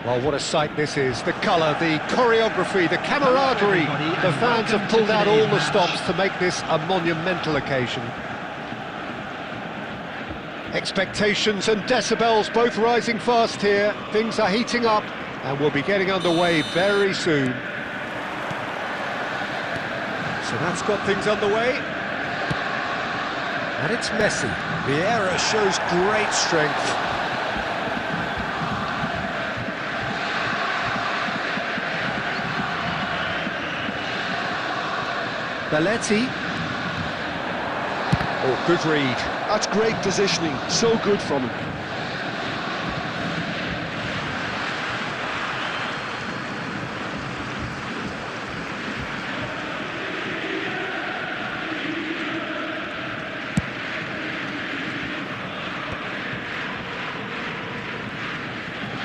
Well, what a sight this is. The colour, the choreography, the camaraderie. The fans have pulled out all the stops to make this a monumental occasion. Expectations and decibels both rising fast here. Things are heating up and we'll be getting underway very soon. So that's got things underway. And it's Messi. Vieira shows great strength. Belletti. Oh, good read. That's great positioning, so good from him.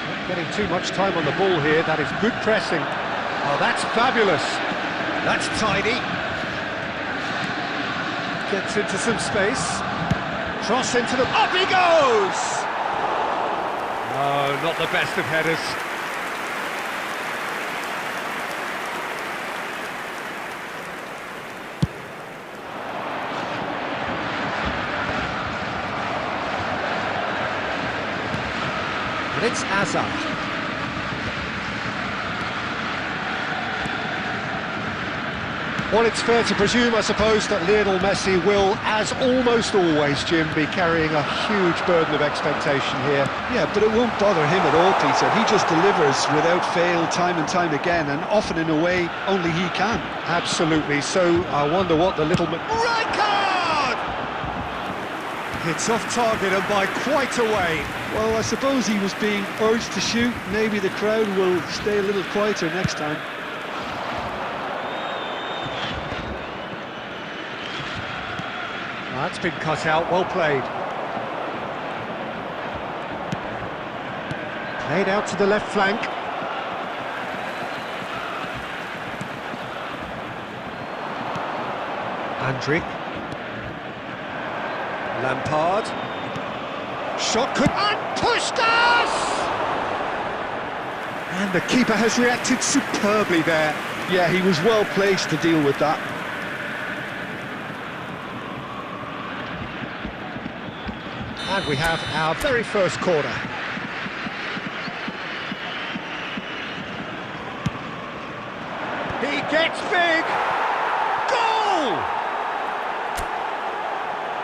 Not getting too much time on the ball here. That is good pressing. Oh, that's fabulous. That's tidy. Gets into some space. Cross into the... Up he goes! No, not the best of headers. And it's Hazard. Well, it's fair to presume, I suppose, that Lionel Messi will, as almost always, Jim, be carrying a huge burden of expectation here. Yeah, but it won't bother him at all, Peter. He just delivers without fail time and time again, and often in a way only he can. Absolutely. So I wonder what the little... Right card! It's off target and by quite a way. Well, I suppose he was being urged to shoot. Maybe the crowd will stay a little quieter next time. That's been cut out, well played. Played out to the left flank. Andrick. Lampard. Shot could... And Puskas! And the keeper has reacted superbly there. Yeah, he was well placed to deal with that. And we have our very first corner. He gets big! Goal!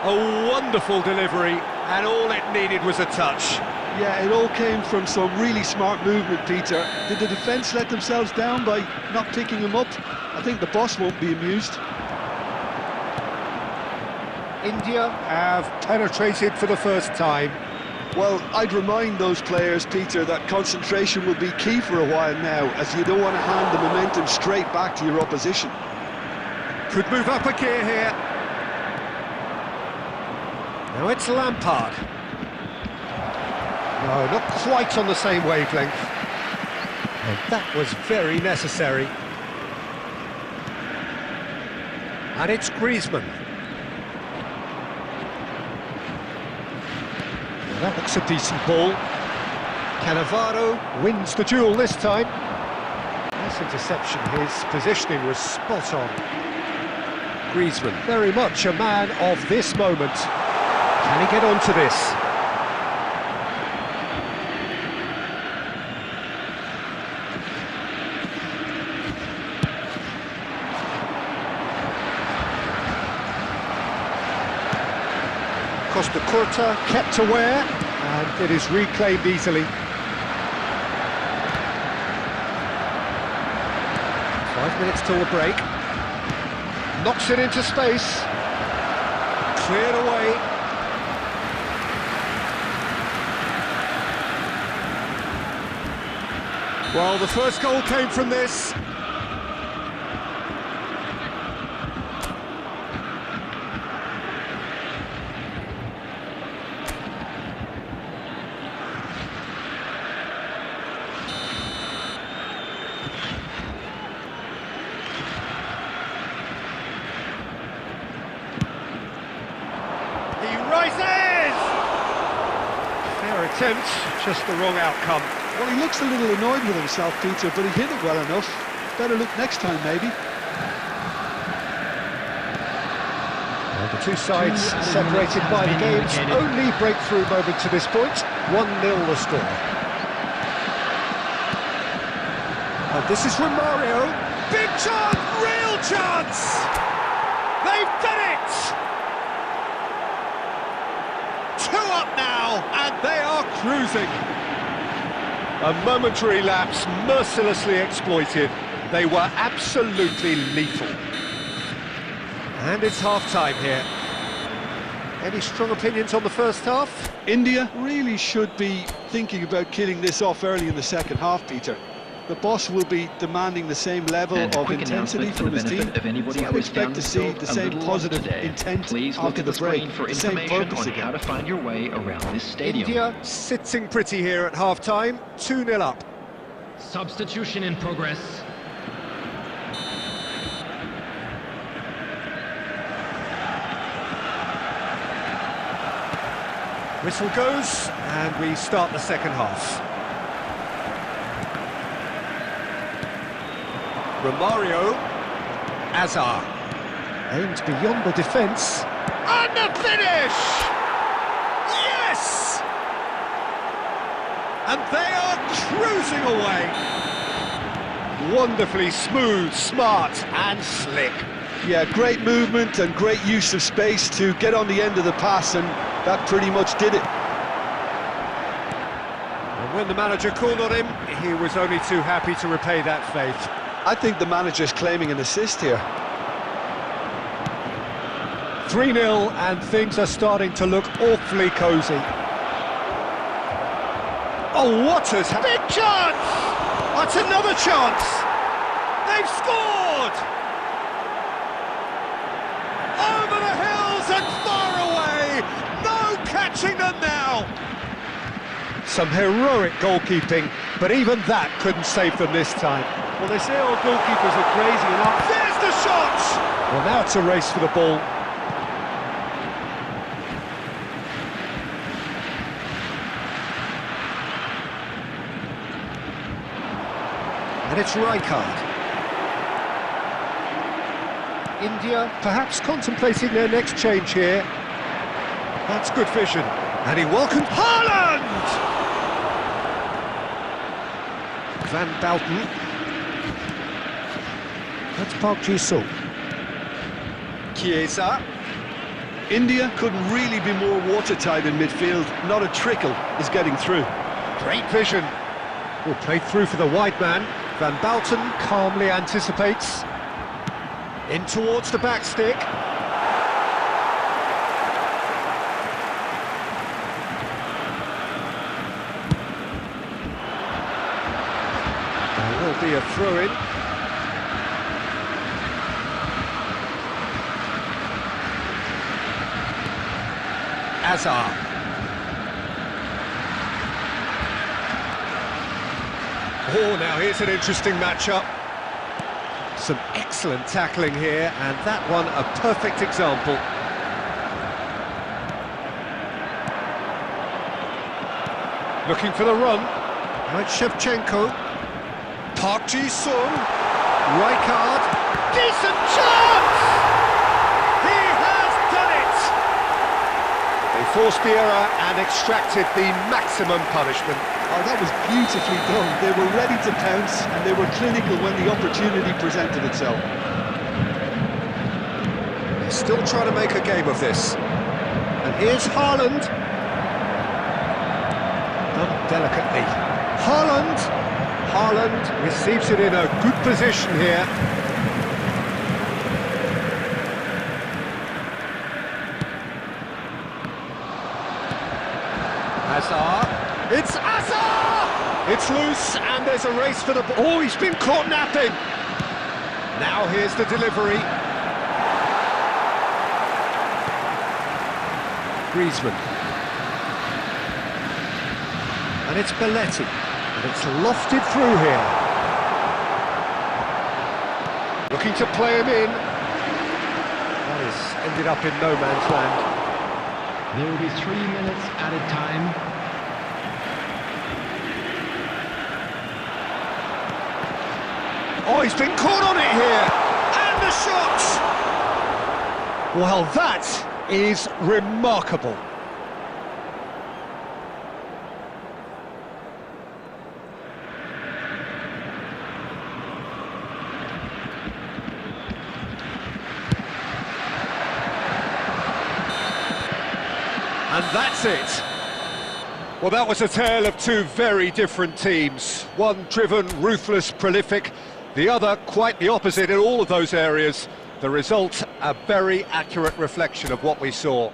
A wonderful delivery, and all it needed was a touch. Yeah, it all came from some really smart movement, Peter. Did the defence let themselves down by not picking him up? I think the boss won't be amused. India have penetrated for the first time. Well, I'd remind those players, Peter, that concentration will be key for a while now, as you don't want to hand the momentum straight back to your opposition. Could move up a gear here. Now it's Lampard. No, not quite on the same wavelength. And that was very necessary. And it's Griezmann. That looks a decent ball. Cannavaro wins the duel this time. Nice interception, his positioning was spot on. Griezmann, very much a man of this moment. Can he get onto this? Costa Curta kept aware, and it is reclaimed easily. 5 minutes till the break. Knocks it into space. Cleared away. Well, the first goal came from this. attempt, just the wrong outcome. Well, he looks a little annoyed with himself, Peter, but he hit it well enough. Better look next time, maybe. Well, the two sides separated by the game's only breakthrough moment to this point. 1-0 the score. And this is from Mario. Big chance, real chance! They've done it! 2 up now, and they are cruising. A momentary lapse mercilessly exploited. They were absolutely lethal. And it's half-time here. Any strong opinions on the first half? India really should be thinking about killing this off early in the second half, Peter. The boss will be demanding the same level of intensity from his team, so I expect to see the same positive intent after the break, the same purpose again. How to find your way around this stadium. India sitting pretty here at half-time, 2-0 up. Substitution in progress. Whistle goes, and we start the second half. Romario, Azar, aimed beyond the defence, and the finish! Yes! And they are cruising away. Wonderfully smooth, smart and slick. Yeah, great movement and great use of space to get on the end of the pass, and that pretty much did it. And when the manager called on him, he was only too happy to repay that faith. I think the manager's claiming an assist here. 3-0 and things are starting to look awfully cosy. Oh, what a big chance! That's another chance! They've scored! Over the hills and far away! No catching them now! Some heroic goalkeeping, but even that couldn't save them this time. Well, they say all goalkeepers are crazy enough. There's the shot! Well, now it's a race for the ball. And it's Rijkaard. India perhaps contemplating their next change here. That's good vision. And he welcomed Haaland! Van Bouten. That's Park Ji-sung. Chiesa. India couldn't really be more watertight in midfield. Not a trickle is getting through. Great vision. Well, played through for the wide man. Van Bouten calmly anticipates. In towards the back stick. There will be a throw-in. Azar. Oh, now here's an interesting matchup. Some excellent tackling here, and that one a perfect example. Looking for the run. Right, Shevchenko. Park Ji-sung. Rijkaard. Decent chance! He has done it! They forced the error and extracted the maximum punishment. Oh, that was beautifully done. They were ready to pounce, and they were clinical when the opportunity presented itself. They're still trying to make a game of this. And here's Haaland. Done delicately. Haaland receives it in a good position here. Azar. It's Azar! It's loose, and there's a race for the ball. Oh, he's been caught napping! Now here's the delivery. Griezmann. And it's Belletti. And it's lofted through here. Looking to play him in. That has ended up in no man's land. There will be 3 minutes added time. he's been caught on it here! And the shot! Well, that is remarkable. And that's it. Well, that was a tale of two very different teams. One driven, ruthless, prolific. The other quite the opposite in all of those areas. The result, a very accurate reflection of what we saw.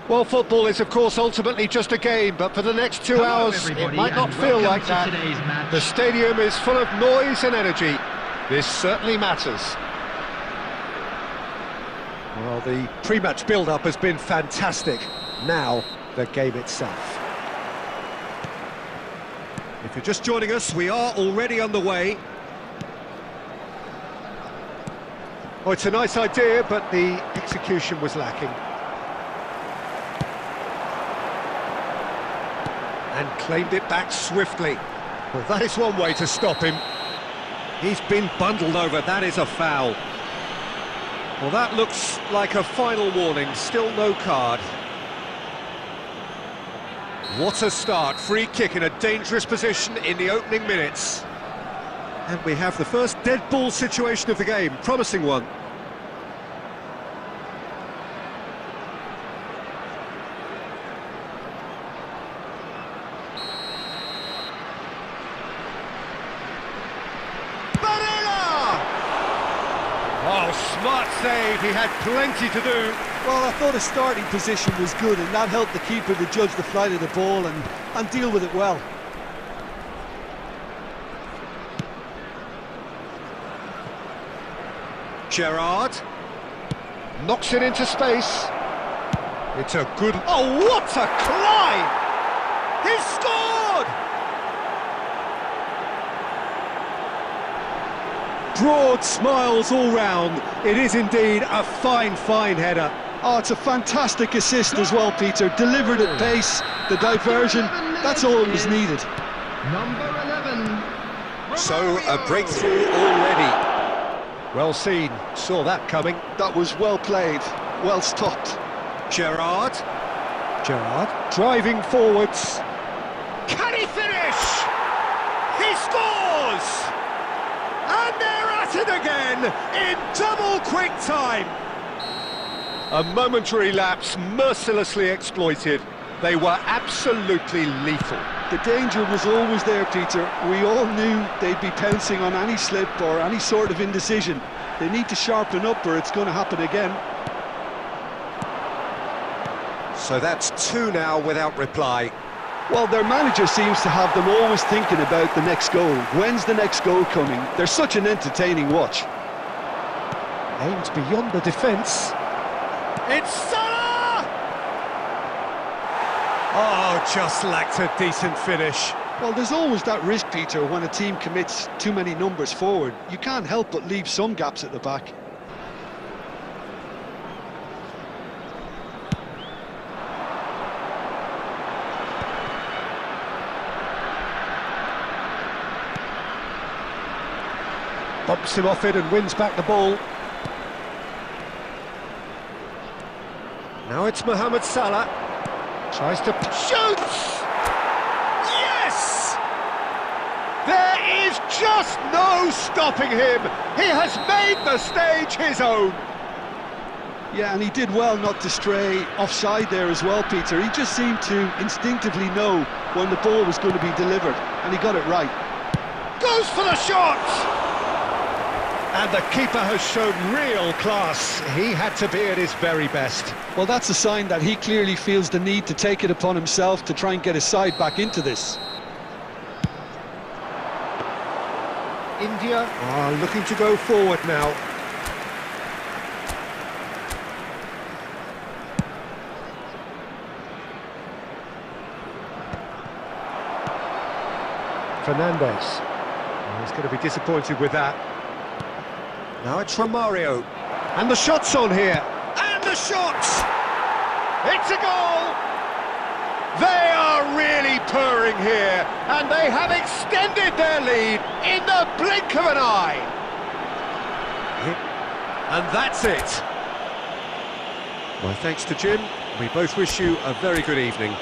Well, football is, of course, ultimately just a game, but for the next 2 hours, it might not feel like that. The stadium is full of noise and energy. This certainly matters. Well, the pre-match build-up has been fantastic. Now, the game itself. If you're just joining us, we are already underway. Oh, it's a nice idea, but the execution was lacking. And claimed it back swiftly. Well, that is one way to stop him. He's been bundled over, that is a foul. Well, that looks like a final warning, still no card. What a start, free kick in a dangerous position in the opening minutes. And we have the first dead ball situation of the game, promising one. Oh, smart save, he had plenty to do. Well, I thought his starting position was good, and that helped the keeper to judge the flight of the ball and deal with it well. Gerrard knocks it into space. It's a good... Oh, what a climb! He scored! Broad smiles all round. It is indeed a fine, fine header. Oh, it's a fantastic assist as well, Peter. Delivered at pace, the diversion, that's all that was needed. Number 11. So, a breakthrough already. Well seen, saw that coming. That was well played, well stopped. Gerrard driving forwards. Can he finish? He scores! And they're at it again in double quick time. A momentary lapse mercilessly exploited. They were absolutely lethal. The danger was always there, Peter. We all knew they'd be pouncing on any slip or any sort of indecision. They need to sharpen up or it's going to happen again. So that's 2 now without reply. Well, their manager seems to have them always thinking about the next goal. When's the next goal coming? They're such an entertaining watch. Aimed beyond the defence. It's Salah! Oh, just lacked a decent finish. Well, there's always that risk, Peter, when a team commits too many numbers forward. You can't help but leave some gaps at the back. Bumps him off it and wins back the ball. Now it's Mohamed Salah. Tries to... shoots! Yes! There is just no stopping him. He has made the stage his own. Yeah, and he did well not to stray offside there as well, Peter. He just seemed to instinctively know when the ball was going to be delivered, and he got it right. Goes for the shot! And the keeper has shown real class. He had to be at his very best. Well, that's a sign that he clearly feels the need to take it upon himself to try and get his side back into this. India are looking to go forward now. Fernandez. Oh, he's going to be disappointed with that. Now it's Romario. And the shot's on here. And the shot! It's a goal! They are really purring here, and they have extended their lead in the blink of an eye. And that's it. My thanks to Jim. We both wish you a very good evening.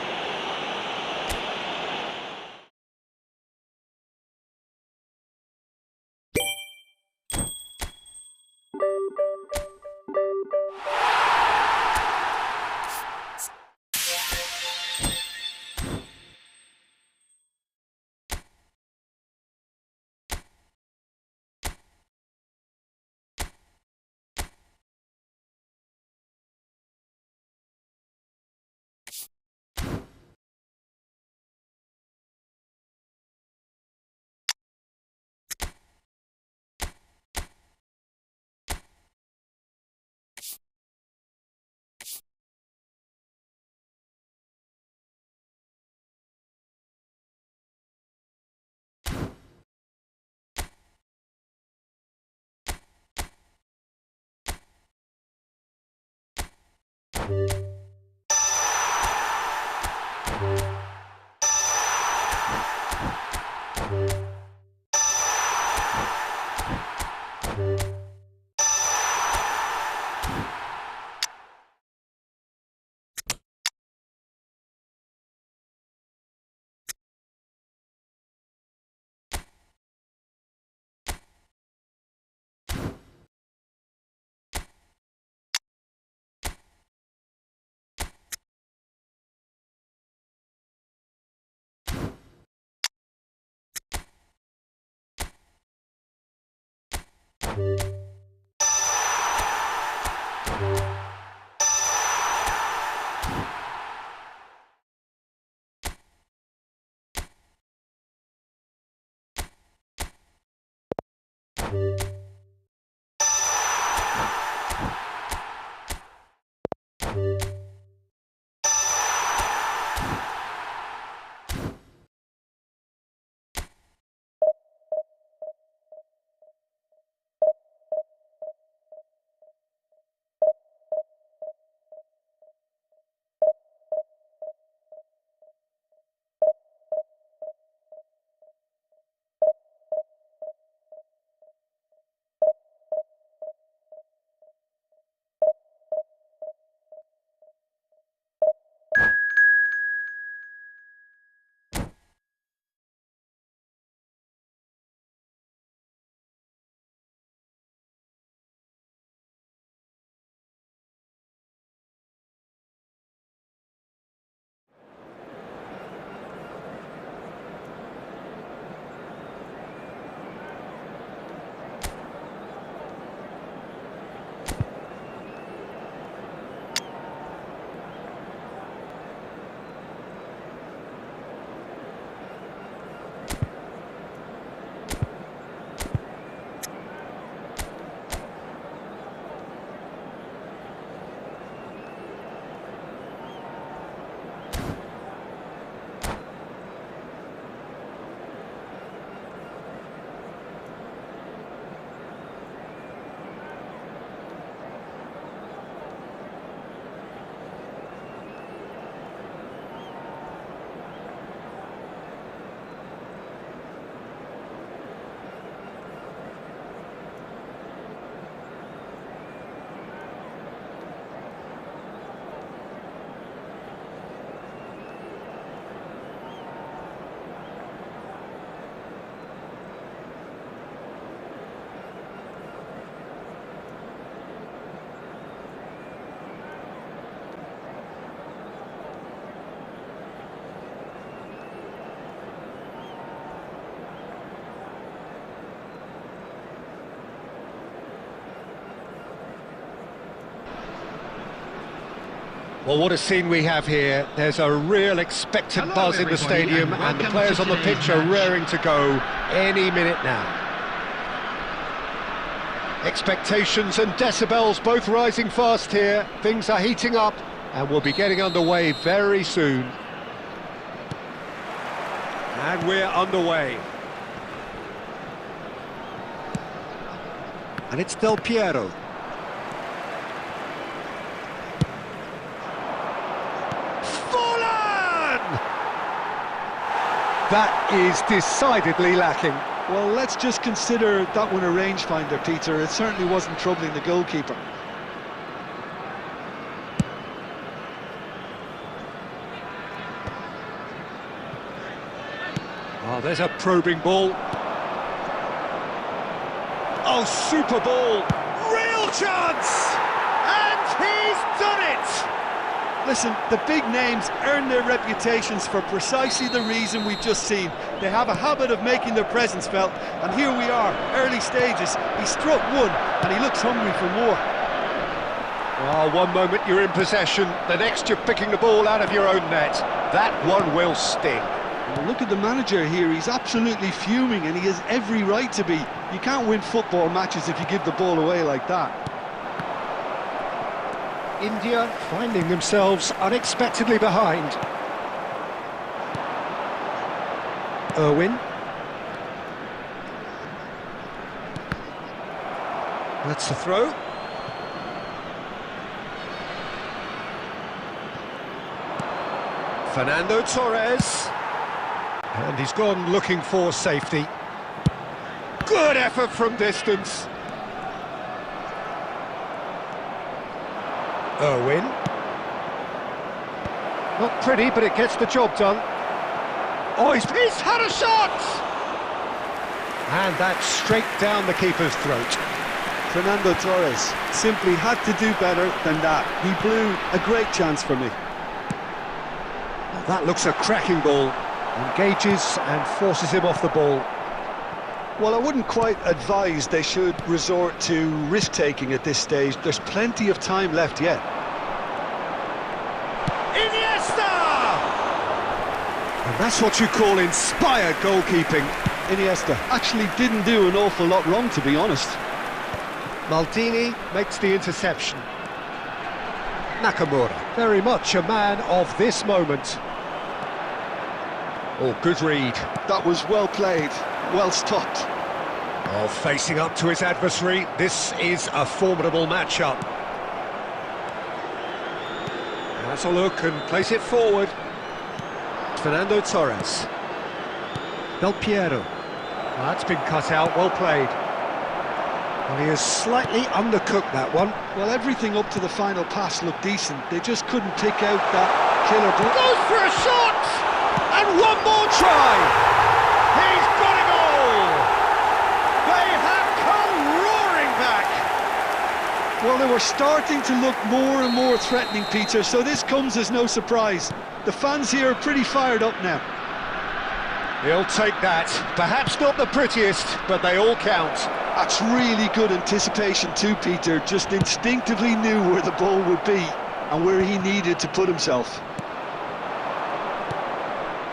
Well, what a scene we have here. There's a real expected Hello, buzz in the everybody, stadium, and and the welcome players to on the today's pitch are match. raring to go any minute now. Expectations and decibels both rising fast here. Things are heating up, and we'll be getting underway very soon. And we're underway. And it's Del Piero. That is decidedly lacking. Well, let's just consider that one a rangefinder, Peter. It certainly wasn't troubling the goalkeeper. Oh, there's a probing ball. Oh, super ball. Real chance! And he's done it! Listen, the big names earn their reputations for precisely the reason we've just seen. They have a habit of making their presence felt, and here we are, early stages. He struck one, and he looks hungry for more. Oh, one moment you're in possession, the next you're picking the ball out of your own net. That one will sting. Well, look at the manager here, he's absolutely fuming, and he has every right to be. You can't win football matches if you give the ball away like that. India finding themselves unexpectedly behind. Irwin. That's the throw. Fernando Torres. And he's gone looking for safety. Good effort from distance. Irwin. Not pretty, but it gets the job done. Oh, he's had a shot! And that's straight down the keeper's throat. Fernando Torres simply had to do better than that. He blew a great chance for me. That looks a cracking ball. Engages and forces him off the ball. Well, I wouldn't quite advise they should resort to risk-taking at this stage. There's plenty of time left yet. Iniesta! And that's what you call inspired goalkeeping. Iniesta actually didn't do an awful lot wrong, to be honest. Maldini makes the interception. Nakamura, very much a man of this moment. Oh, good read. That was well played, well stopped. Oh, facing up to his adversary, this is a formidable matchup. Has a look and place it forward. Fernando Torres. Del Piero. Oh, that's been cut out, well played. Well, he has slightly undercooked that one. Well, everything up to the final pass looked decent. They just couldn't pick out that killer ball. Goes for a shot! And one more try! He's got a goal! They have come roaring back! Well, they were starting to look more and more threatening, Peter, so this comes as no surprise. The fans here are pretty fired up now. He'll take that. Perhaps not the prettiest, but they all count. That's really good anticipation too, Peter. Just instinctively knew where the ball would be and where he needed to put himself.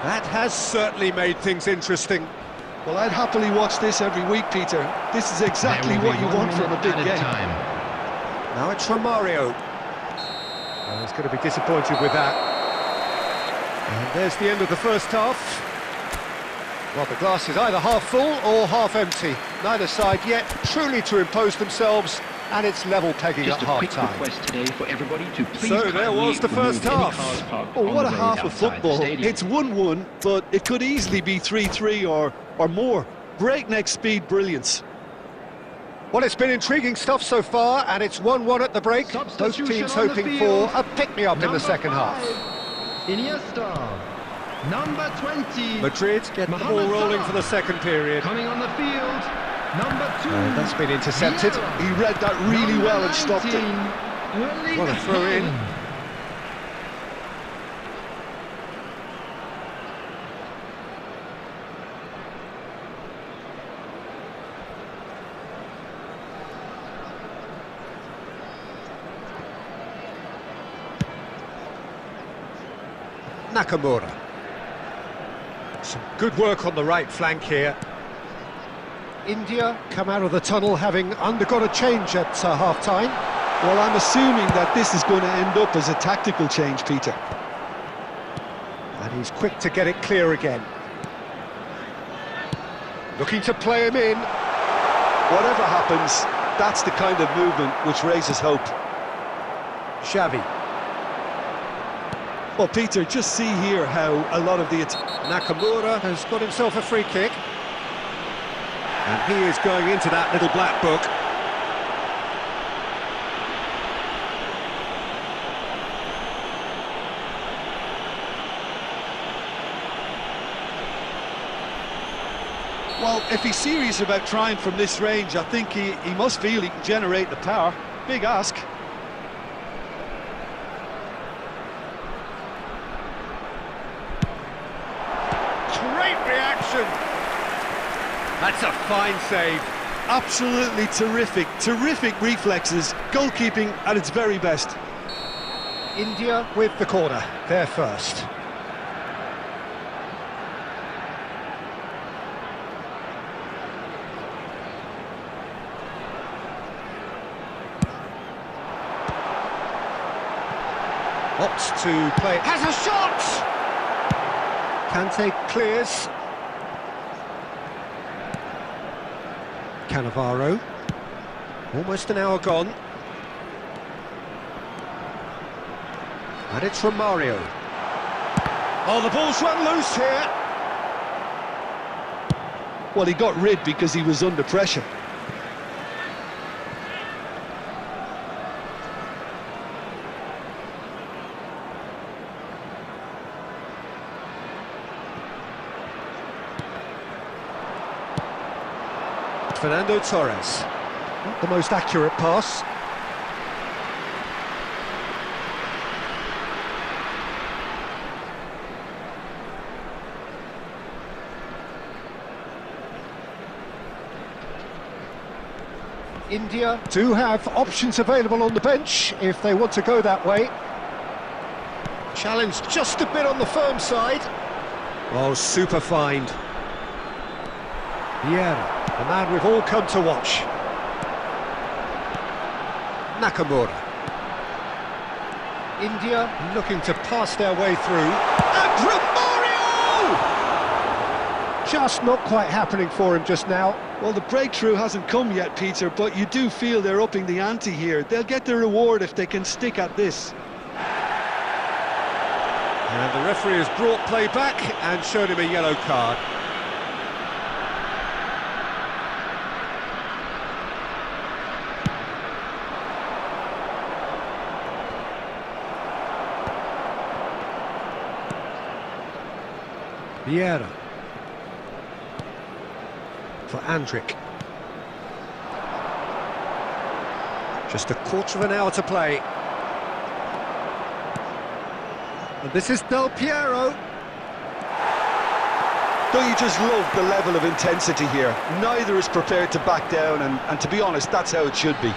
That has certainly made things interesting. Well, I'd happily watch this every week, Peter. This is exactly what you want from a big game. Now it's from Mario. Oh, he's going to be disappointed with that. And there's the end of the first half. Well, the glass is either half full or half empty. Neither side yet truly to impose themselves, and it's level pegging at half-time. Just a quick request today for everybody to please. So there was the first half. Oh, what a half of football. It's 1-1, but it could easily be 3-3 or more. Breakneck speed brilliance. Well, it's been intriguing stuff so far, and it's 1-1 at the break. Both teams hoping for a pick-me-up in the second half. Iniesta. Number 20. Madrid get the ball rolling for the second period. Coming on the field. Number 2. That's been intercepted. He read that really well and stopped it. What a throw in. Nakamura. Some good work on the right flank here. India come out of the tunnel having undergone a change at half-time. Well, I'm assuming that this is going to end up as a tactical change, Peter. And he's quick to get it clear again. Looking to play him in. Whatever happens, that's the kind of movement which raises hope. Xavi. Well, Peter, just see here how a lot of the... Nakamura has got himself a free kick. And he is going into that little black book. Well, if he's serious about trying from this range, I think he must feel he can generate the power. Big ask. Great reaction! That's a fine save. Absolutely terrific, terrific reflexes. Goalkeeping at its very best. India with the corner, they're first. Opts to play, has a shot! Kante clears. Cannavaro. Almost an hour gone. And it's from Mario. Oh, the ball's run loose here. Well, he got rid because he was under pressure. Fernando Torres. Not the most accurate pass. India do have options available on the bench if they want to go that way. Challenge just a bit on the firm side. Oh, super find. Vieira. The man we've all come to watch. Nakamura. India looking to pass their way through. And Romario! Just not quite happening for him just now. Well, the breakthrough hasn't come yet, Peter, but you do feel they're upping the ante here. They'll get their reward if they can stick at this. And the referee has brought play back and showed him a yellow card. Vieira for Andrick. Just a quarter of an hour to play. And this is Del Piero. Don't you just love the level of intensity here? Neither is prepared to back down, and to be honest, that's how it should be.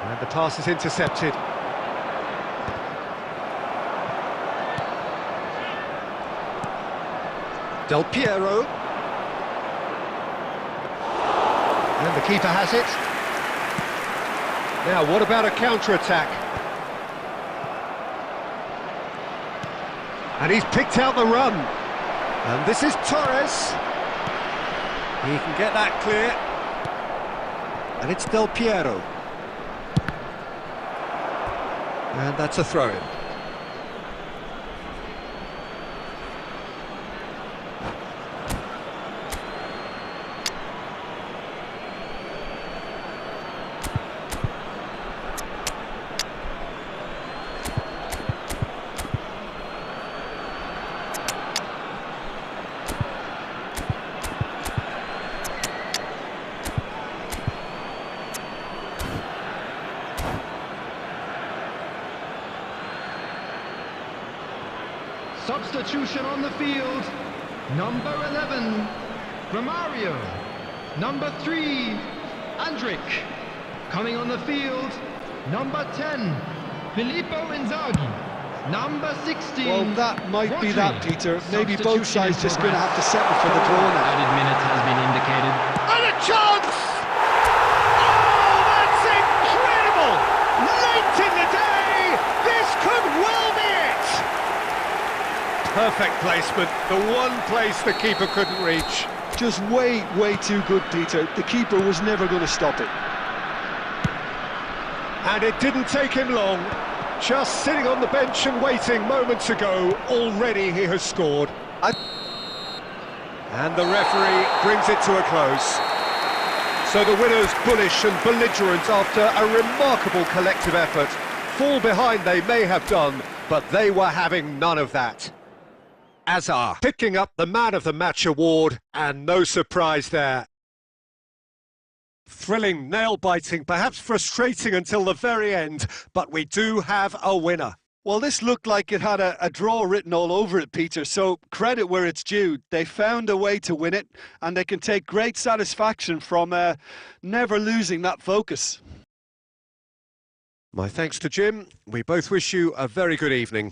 And the pass is intercepted. Del Piero. And the keeper has it. Now, what about a counter-attack? And he's picked out the run. And this is Torres. He can get that clear. And it's Del Piero. And that's a throw-in. Substitution on the field. Number 11, Romario. Number 3, Andrick. Coming on the field, number 10, Filippo Inzaghi. Number 16. Well, that might be that, Rodri. Peter. Maybe both Substitution sides in just going to progress. have to settle for the draw now. Added minutes has been indicated. And a chance! Oh, that's incredible! Late in the day, this could well be it! Perfect placement, the one place the keeper couldn't reach. Just way too good, Peter. The keeper was never going to stop it. And it didn't take him long. Just sitting on the bench and waiting moments ago, already he has scored. And the referee brings it to a close. So the winners, bullish and belligerent after a remarkable collective effort. Fall behind they may have done, but they were having none of that. Azar picking up the Man of the Match award, and no surprise there. Thrilling, nail-biting, perhaps frustrating until the very end, but we do have a winner. Well, this looked like it had a draw written all over it, Peter, so credit where it's due. They found a way to win it, and they can take great satisfaction from never losing that focus. My thanks to Jim. We both wish you a very good evening.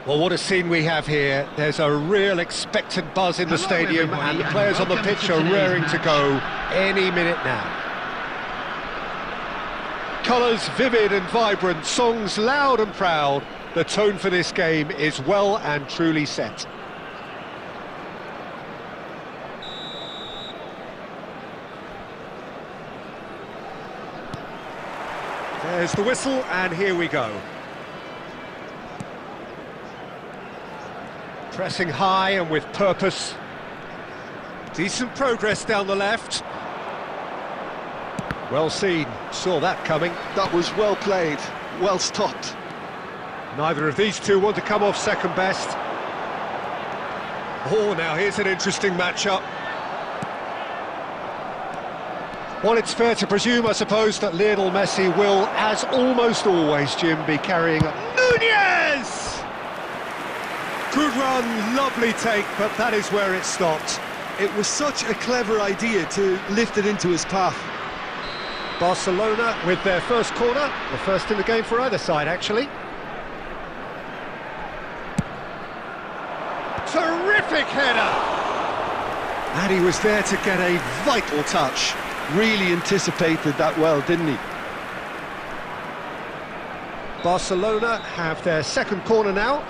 Well, what a scene we have here. There's a real expectant buzz in the stadium, and the players on the pitch are raring to go any minute now. Colours vivid and vibrant, songs loud and proud. The tone for this game is well and truly set. There's the whistle, and here we go. Pressing high and with purpose. Decent progress down the left. Well seen, saw that coming. That was well played, well stopped. Neither of these two want to come off second best. Oh, now here's an interesting matchup. Well, it's fair to presume, I suppose, that Lionel Messi will, as almost always, Jim, be carrying Nunez! Good run, lovely take, but that is where it stopped. It was such a clever idea to lift it into his path. Barcelona with their first corner, the first in the game for either side, actually. Terrific header! And he was there to get a vital touch. Really anticipated that well, didn't he? Barcelona have their second corner now.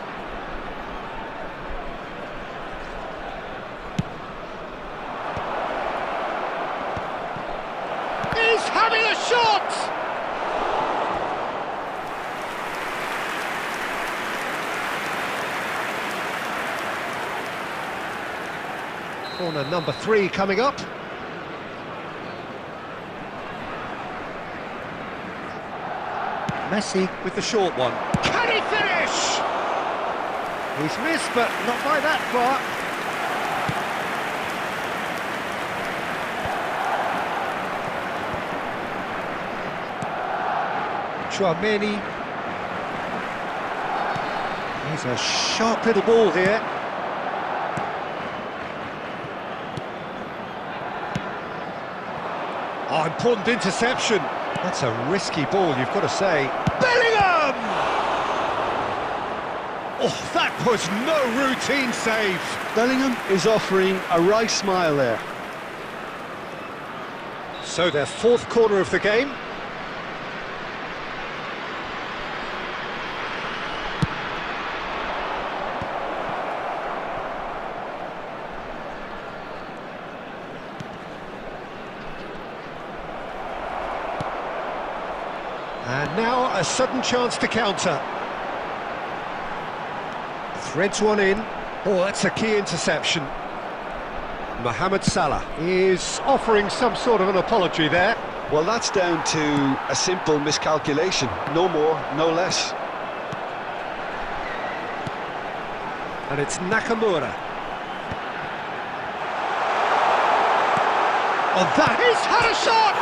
He's having a shot! Corner number 3 coming up. Messi with the short one. Can he finish? He's missed, but not by that far. Chouameni. He's a sharp little ball here. Oh, important interception. That's a risky ball, you've got to say. Bellingham! Oh, that was no routine save. Bellingham is offering a wry smile there. So their fourth corner of the game. And now a sudden chance to counter. Threads one in. Oh, that's a key interception. Mohamed Salah is offering some sort of an apology there. Well, that's down to a simple miscalculation. No more, no less. And it's Nakamura. Oh, that... He's had a shot!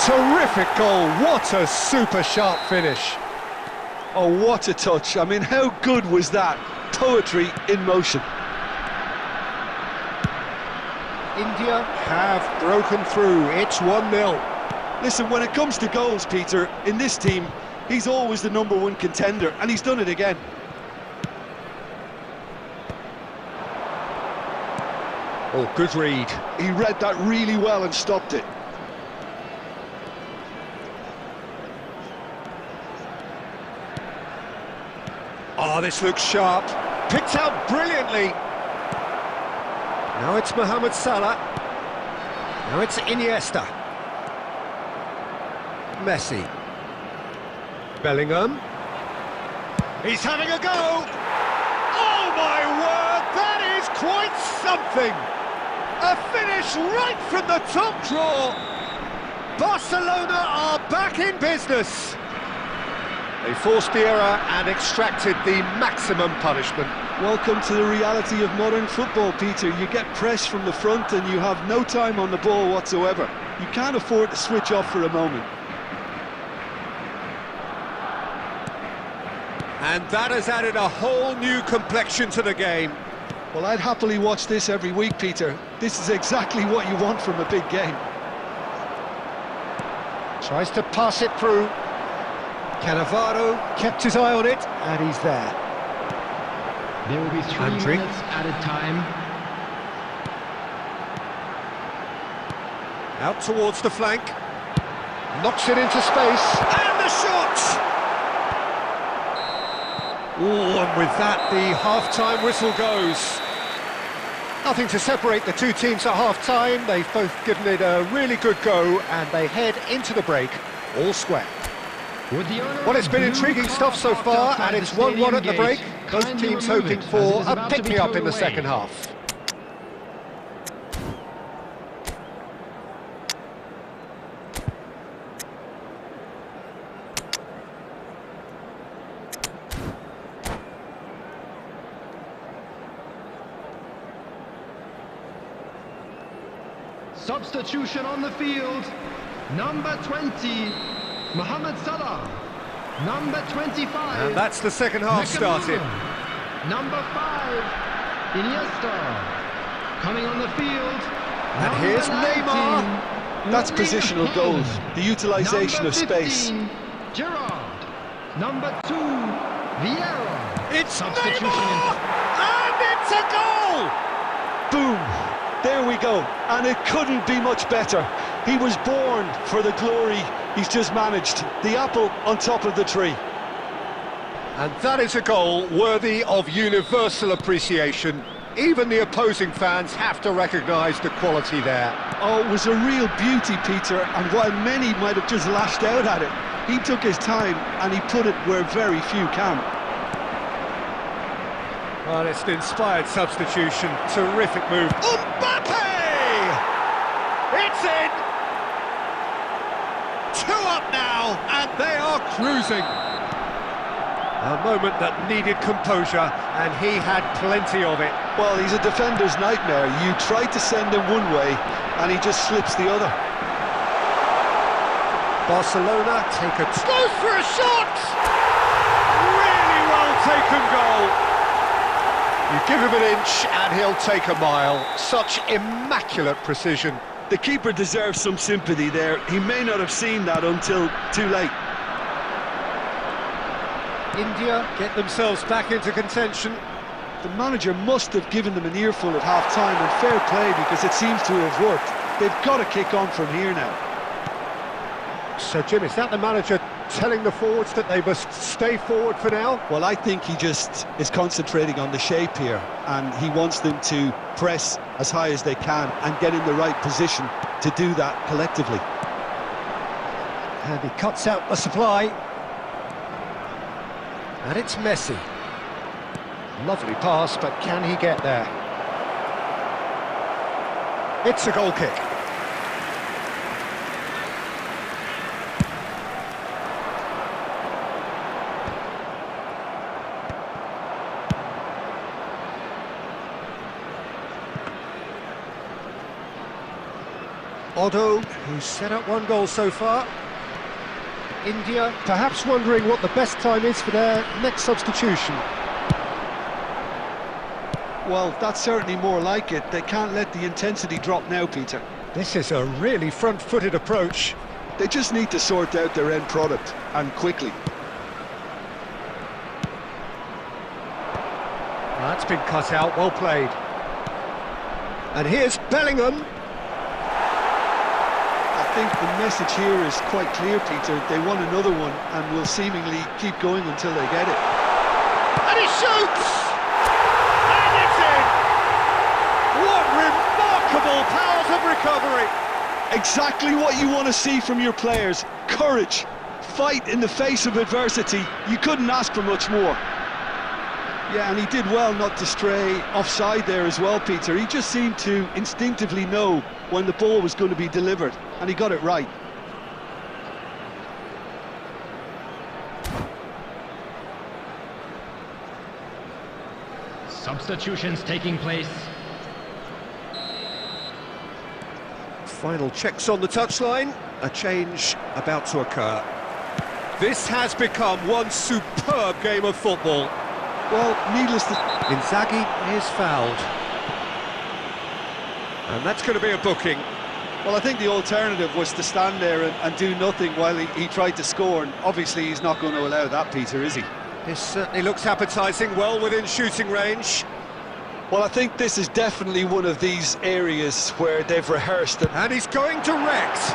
Terrific goal, what a super sharp finish. Oh, what a touch. I mean, how good was that? Poetry in motion. India have broken through, it's 1-0. Listen, when it comes to goals, Peter, in this team, he's always the #1 contender, and he's done it again. Oh, good read. He read that really well and stopped it. Oh, this looks sharp. Picked out brilliantly. Now it's Mohamed Salah. Now it's Iniesta. Messi. Bellingham. He's having a go. Oh, my word, that is quite something. A finish right from the top drawer. Barcelona are back in business. They forced the error and extracted the maximum punishment. Welcome to the reality of modern football, Peter. You get pressed from the front and you have no time on the ball whatsoever. You can't afford to switch off for a moment. And that has added a whole new complexion to the game. Well, I'd happily watch this every week, Peter. This is exactly what you want from a big game. Tries to pass it through. Cannavaro kept his eye on it, and he's there. There will be 3 minutes added time. Out towards the flank. Knocks it into space. And the shot! Oh, and with that, the half-time whistle goes. Nothing to separate the two teams at half-time. They've both given it a really good go, and they head into the break all square. Well, it's been intriguing stuff so far, and it's 1-1 at the break. Both teams hoping for a pick-me-up in the second half. Substitution on the field. Number 20, Mohamed Salah. Number 25. And that's the second half started. Number 5, Iniesta. Coming on the field. And here's 19, Neymar. That's positional goals, the utilisation of space. Number 15, Gerrard. Number 2, Vieira. It's Substitution Neymar! And it's a goal! Boom! There we go, and it couldn't be much better. He was born for the glory he's just managed. The apple on top of the tree. And that is a goal worthy of universal appreciation. Even the opposing fans have to recognise the quality there. Oh, it was a real beauty, Peter, and while many might have just lashed out at it, he took his time and he put it where very few can. Well, it's an inspired substitution. Terrific move. Mbappe! It's in! 2 up now, and they are cruising. A moment that needed composure, and he had plenty of it. Well, he's a defender's nightmare. You try to send him one way, and he just slips the other. Barcelona take a... Goes for a shot! Really well taken goal. You give him an inch and he'll take a mile. Such immaculate precision. The keeper deserves some sympathy there. He may not have seen that until too late. India get themselves back into contention. The manager must have given them an earful at half-time, and fair play, because it seems to have worked. They've got to kick on from here now. So, Jim, is that the manager telling the forwards that they must stay forward for now? Well, I think he just is concentrating on the shape here, and he wants them to press as high as they can and get in the right position to do that collectively. And he cuts out the supply. And it's Messi. Lovely pass, but can he get there? It's a goal kick. Otto, who's set up 1 goal so far. India, perhaps wondering what the best time is for their next substitution. Well, that's certainly more like it. They can't let the intensity drop now, Peter. This is a really front-footed approach. They just need to sort out their end product, and quickly. That's been cut out, well played. And here's Bellingham. I think the message here is quite clear, Peter. They want another one and will seemingly keep going until they get it. And he shoots! And it's in! What remarkable powers of recovery! Exactly what you want to see from your players. Courage, fight in the face of adversity. You couldn't ask for much more. Yeah, and he did well not to stray offside there as well, Peter. He just seemed to instinctively know when the ball was going to be delivered, and he got it right. Substitutions taking place. Final checks on the touchline. A change about to occur. This has become one superb game of football. Well, needless to... Inzaghi is fouled. And that's going to be a booking. Well, I think the alternative was to stand there and do nothing while he tried to score, and obviously he's not going to allow that, Peter, is he? This certainly looks appetising, well within shooting range. Well, I think this is definitely one of these areas where they've rehearsed it. And he's going direct.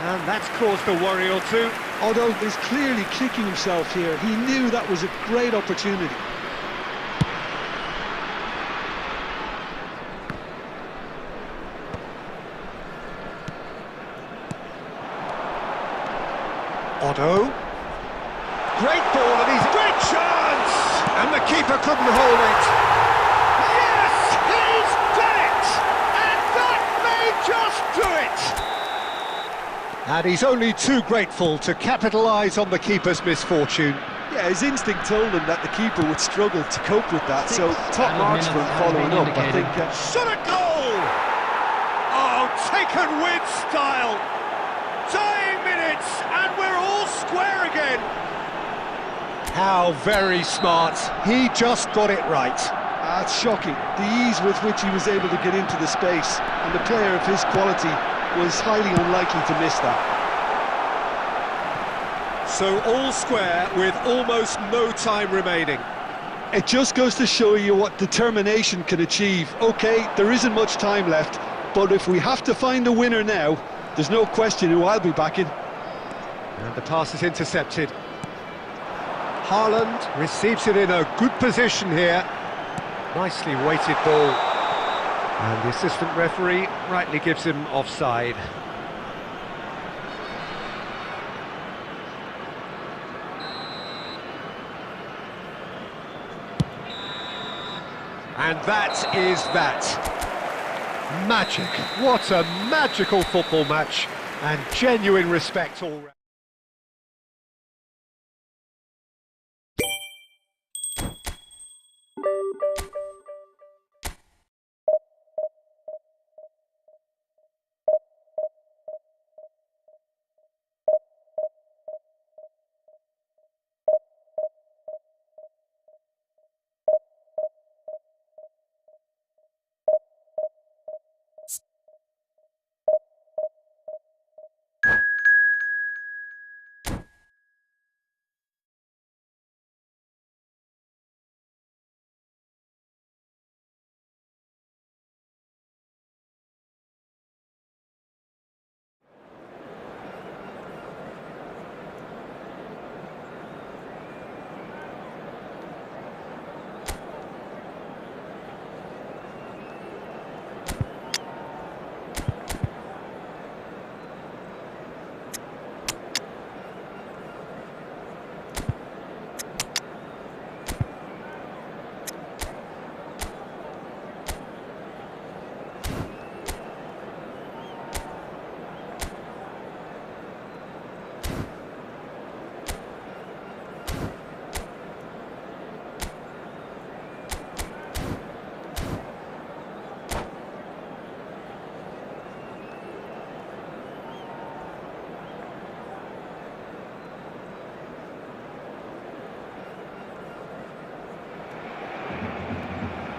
And that's caused a worry or two. Although he's clearly kicking himself here. He knew that was a great opportunity. Otto. Great ball, and he's a great chance! And the keeper couldn't hold it. Yes, he's done it! And that may just do it! And he's only too grateful to capitalise on the keeper's misfortune. Yeah, his instinct told him that the keeper would struggle to cope with that, so top marks for him following up, I think. Shot a goal! taken with style! Dying minutes, and we're all square again! How very smart. He just got it right. That's shocking. The ease with which he was able to get into the space, and a player of his quality was highly unlikely to miss that. So all square with almost no time remaining. It just goes to show you what determination can achieve. OK, there isn't much time left, but if we have to find a winner now, there's no question who I'll be backing. And the pass is intercepted. Haaland receives it in a good position here. Nicely weighted ball. And the assistant referee rightly gives him offside. And that is that. Magic. What a magical football match. And genuine respect all round.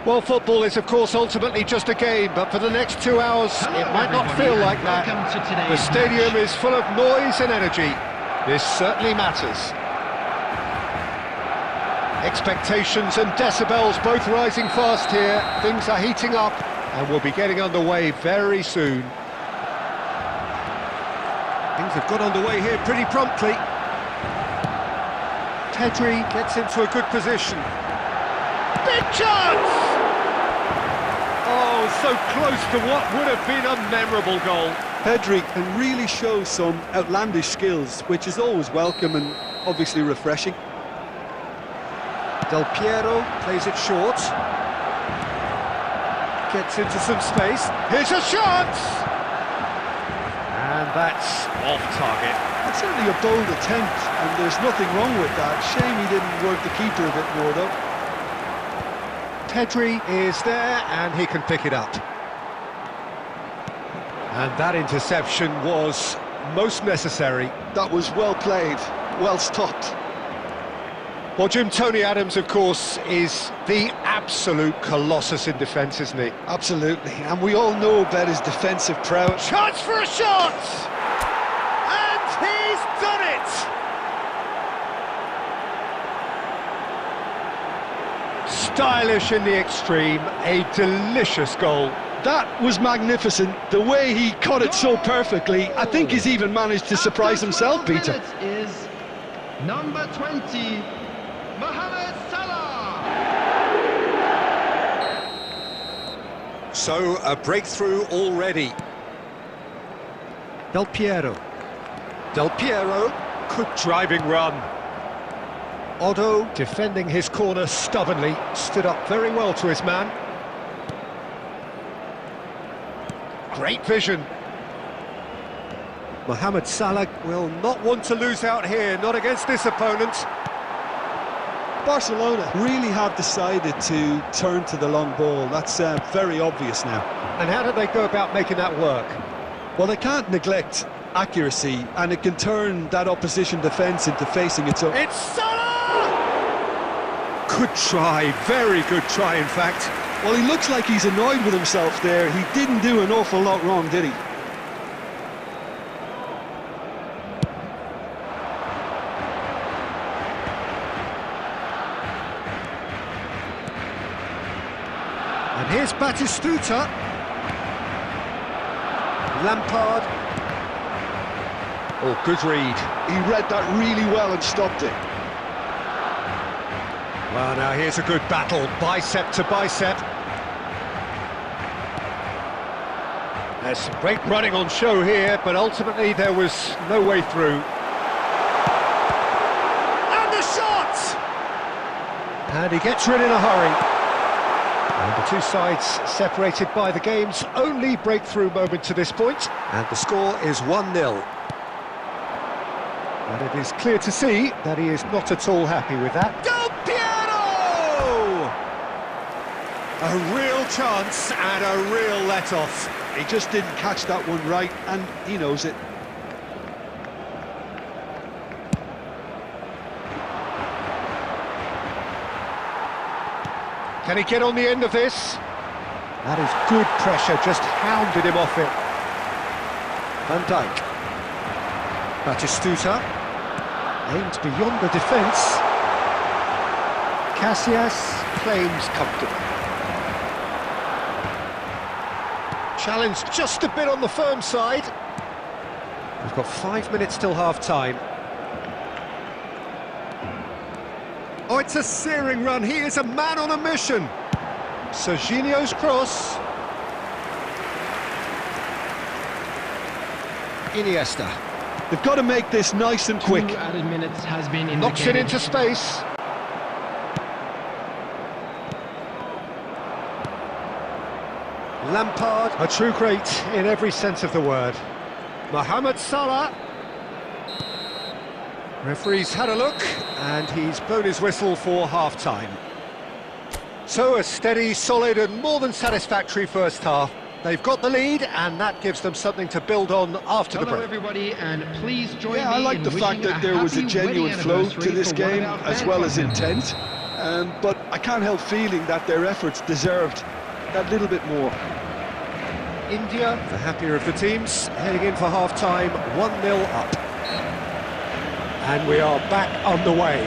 Well, football is, of course, ultimately just a game, but for the next 2 hours, it might not feel like that. The stadium is full of noise and energy. This certainly matters. Expectations and decibels both rising fast here. Things are heating up, and we'll be getting underway very soon. Things have got underway here pretty promptly. Pedri gets into a good position. Big chance! Oh, so close to what would have been a memorable goal. Pedri can really show some outlandish skills, which is always welcome and obviously refreshing. Del Piero plays it short. Gets into some space. Here's a shot! And that's off target. It's certainly a bold attempt, and there's nothing wrong with that. Shame he didn't work the keeper a bit more, though. Pedri is there, and he can pick it up. And that interception was most necessary. That was well played, well stopped. Well, Jim, Tony Adams, of course, is the absolute colossus in defence, isn't he? Absolutely, and we all know about his defensive prowess. Chance for a shot! And he's done it! Stylish in the extreme, a delicious goal. That was magnificent. The way he caught it so perfectly, I think he's even managed to surprise himself, Peter. Is number 20, Mohamed Salah. So, a breakthrough already. Del Piero. Del Piero, good driving run. Otto, defending his corner stubbornly, stood up very well to his man. Great vision. Mohamed Salah will not want to lose out here, not against this opponent. Barcelona really have decided to turn to the long ball. That's very obvious now. And how do they go about making that work? Well, they can't neglect accuracy, and it can turn that opposition defence into facing its own. It's Salah! Good try, very good try, in fact. Well, he looks like he's annoyed with himself there. He didn't do an awful lot wrong, did he? And here's Batistuta. Lampard. Oh, good read. He read that really well and stopped it. Well, now here's a good battle, bicep to bicep. There's some great running on show here, but ultimately there was no way through. And the shot! And he gets rid in a hurry. And the two sides separated by the game's only breakthrough moment to this point. And the score is 1-0. And it is clear to see that he is not at all happy with that. Del Piero! A real chance and a real let-off. He just didn't catch that one right, and he knows it. Can he get on the end of this? That is good pressure, just hounded him off it. Van Dijk. Batistuta. Aimed beyond the defence. Casillas claims comfortably. Challenge just a bit on the firm side. We've got 5 minutes till half-time. Oh, it's a searing run. He is a man on a mission. Serginho's cross. Iniesta. They've got to make this nice and quick. 2 added minutes has been indicated. Knocks it into space. Lampard, a true great in every sense of the word. Mohamed Salah. Referee's had a look, and he's blown his whistle for half-time. So a steady, solid and more than satisfactory first half. They've got the lead, and that gives them something to build on after the break. Hello everybody, and please join me I like the fact that there was a genuine flow to this game, as well as intent. But I can't help feeling that their efforts deserved that little bit more. India, the happier of the teams, heading in for half-time, 1-0 up. And we are back underway.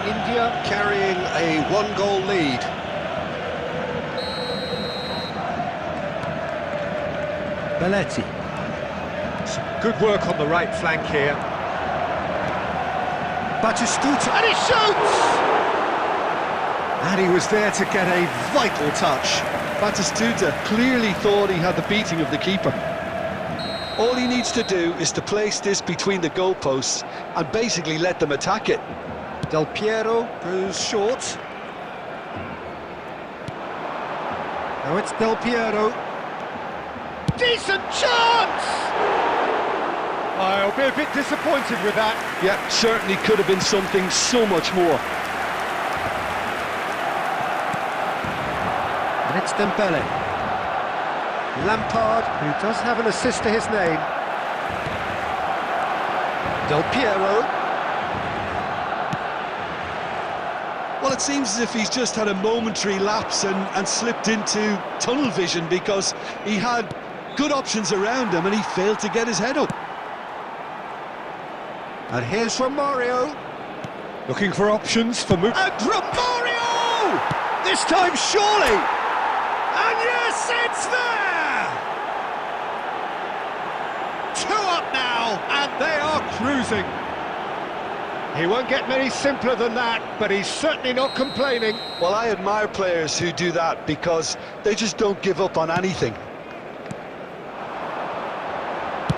India carrying a one-goal lead. Belletti. Some good work on the right flank here. Batistuta, and he shoots! And he was there to get a vital touch. Batistuta clearly thought he had the beating of the keeper. All he needs to do is to place this between the goalposts and basically let them attack it. Del Piero goes short. Now it's Del Piero. Decent chance! I'll be a bit disappointed with that. Yeah, certainly could have been something so much more. And it's Dembele. Lampard, who does have an assist to his name. Del Piero. Well, it seems as if he's just had a momentary lapse and slipped into tunnel vision, because he had good options around him and he failed to get his head up. And here's Romario. Looking for options for move. And Romario! This time surely! And yes, it's there! 2 up now, and they are cruising. He won't get many simpler than that, but he's certainly not complaining. Well, I admire players who do that, because they just don't give up on anything.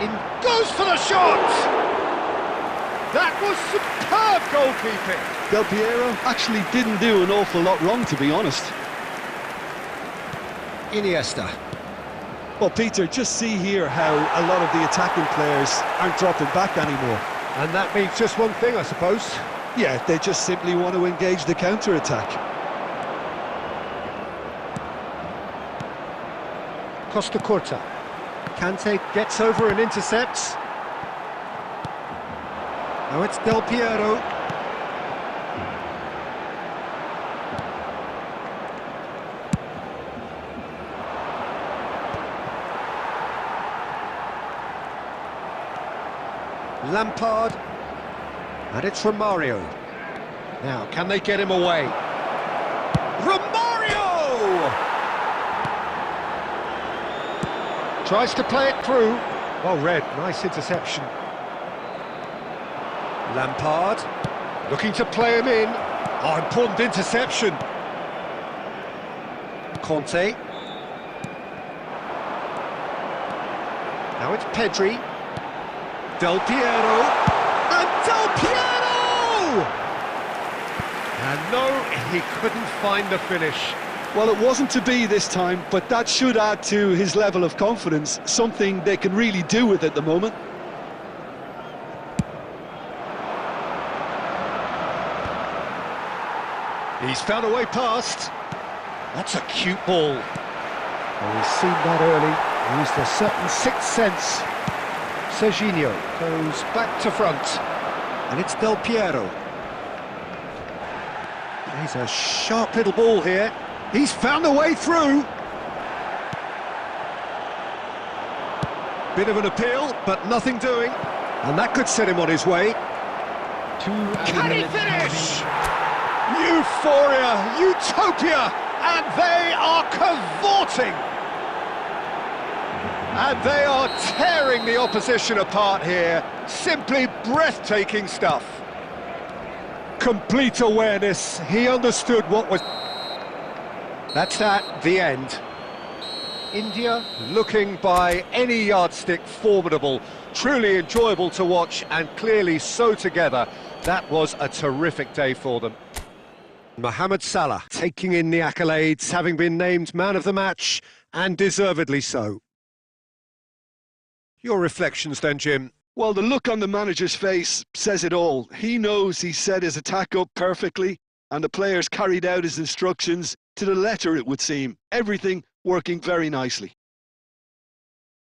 In goes for the shot! That was superb goalkeeping. Del Piero actually didn't do an awful lot wrong, to be honest. Iniesta. Well, Peter, just see here how a lot of the attacking players aren't dropping back anymore. And that means just one thing, I suppose. Yeah, they just simply want to engage the counter-attack. Costa Curta. Kante gets over and intercepts. Now it's Del Piero. Lampard. And it's Romario. Now, can they get him away? Romario! Tries to play it through. Well read, nice interception. Lampard, looking to play him in. Oh, important interception. Conte. Now it's Pedri. Del Piero. And Del Piero! And no, he couldn't find the finish. Well, it wasn't to be this time, but that should add to his level of confidence, something they can really do with at the moment. He's found a way past. That's a cute ball. Well, he's seen that early, used a certain sixth sense. Serginho goes back to front, and it's Del Piero. He's a sharp little ball here. He's found a way through. Bit of an appeal, but nothing doing. And that could set him on his way. Can he finish? Euphoria, utopia, and they are cavorting. And they are tearing the opposition apart here. Simply breathtaking stuff. Complete awareness. He understood what was... That's that, the end. India looking by any yardstick formidable, truly enjoyable to watch, and clearly so together. That was a terrific day for them. Mohamed Salah taking in the accolades, having been named man of the match, and deservedly so. Your reflections then, Jim? Well, the look on the manager's face says it all. He knows he set his attack up perfectly, and the players carried out his instructions to the letter, it would seem. Everything working very nicely.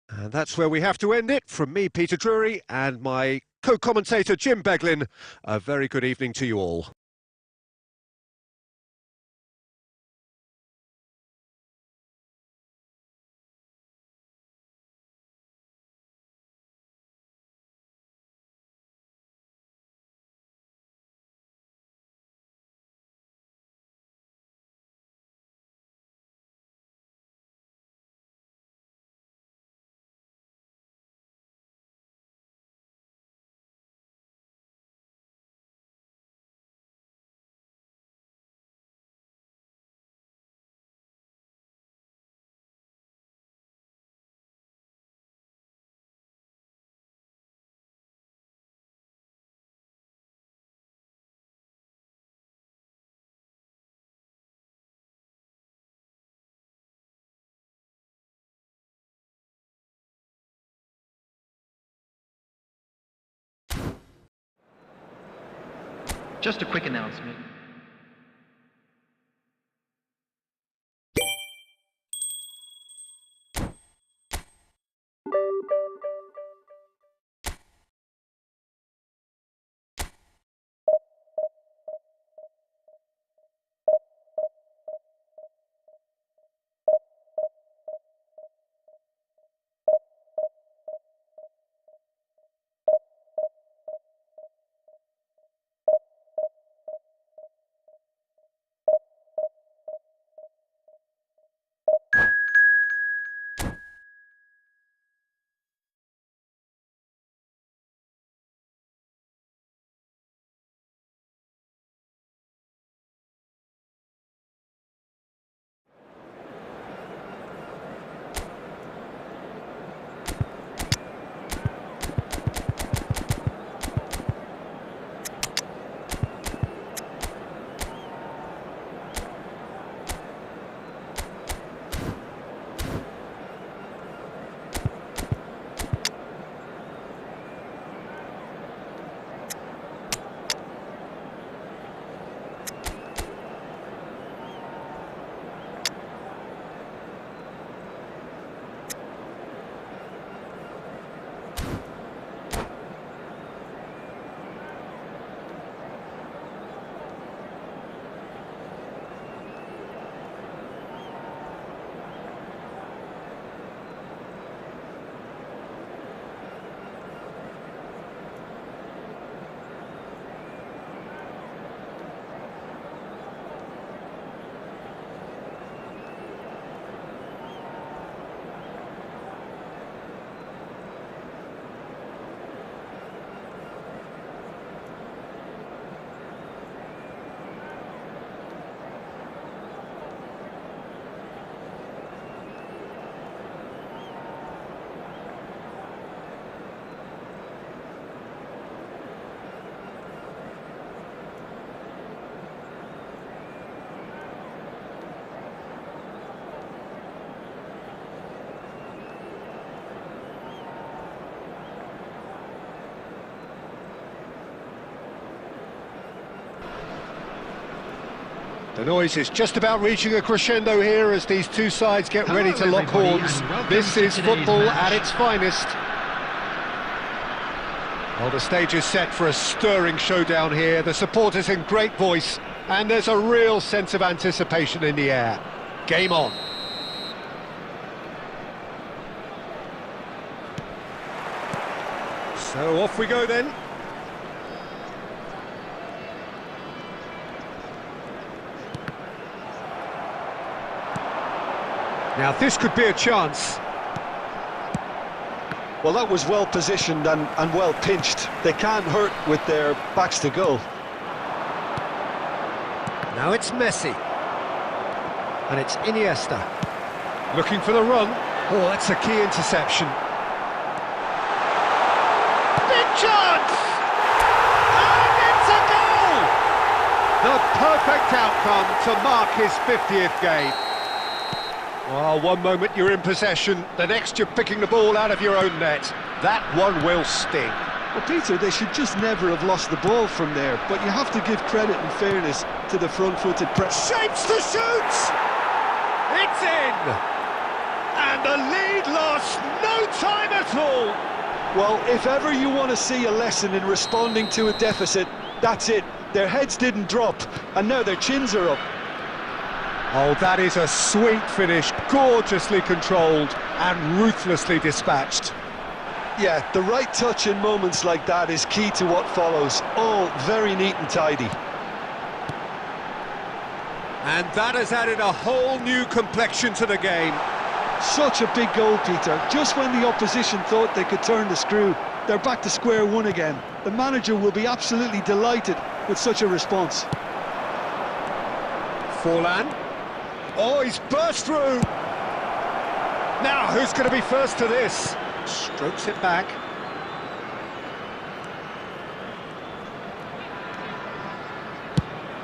And that's where we have to end it. From me, Peter Drury, and my co-commentator, Jim Beglin. A very good evening to you all. Just a quick announcement. The noise is just about reaching a crescendo here as these two sides get ready to lock everybody, horns. and welcome This to is today's football match. at its finest. Well, the stage is set for a stirring showdown here. The supporters in great voice, and there's a real sense of anticipation in the air. Game on. So off we go then. Now this could be a chance. Well, that was well positioned and well pinched. They can't hurt with their backs to goal. Now it's Messi. And it's Iniesta. Looking for the run. Oh, that's a key interception. Big chance! And it's a goal! The perfect outcome to mark his 50th game. Well, one moment you're in possession, the next you're picking the ball out of your own net. That one will sting. Well, Peter, they should just never have lost the ball from there, but you have to give credit and fairness to the front-footed press. Shapes to shoot! It's in! And the lead lost no time at all! Well, if ever you want to see a lesson in responding to a deficit, that's it. Their heads didn't drop, and now their chins are up. Oh, that is a sweet finish, gorgeously controlled and ruthlessly dispatched. Yeah, the right touch in moments like that is key to what follows. All very neat and tidy. And that has added a whole new complexion to the game. Such a big goal, Peter. Just when the opposition thought they could turn the screw, they're back to square one again. The manager will be absolutely delighted with such a response. Forlan. Oh, he's burst through. Now, who's going to be first to this? Strokes it back.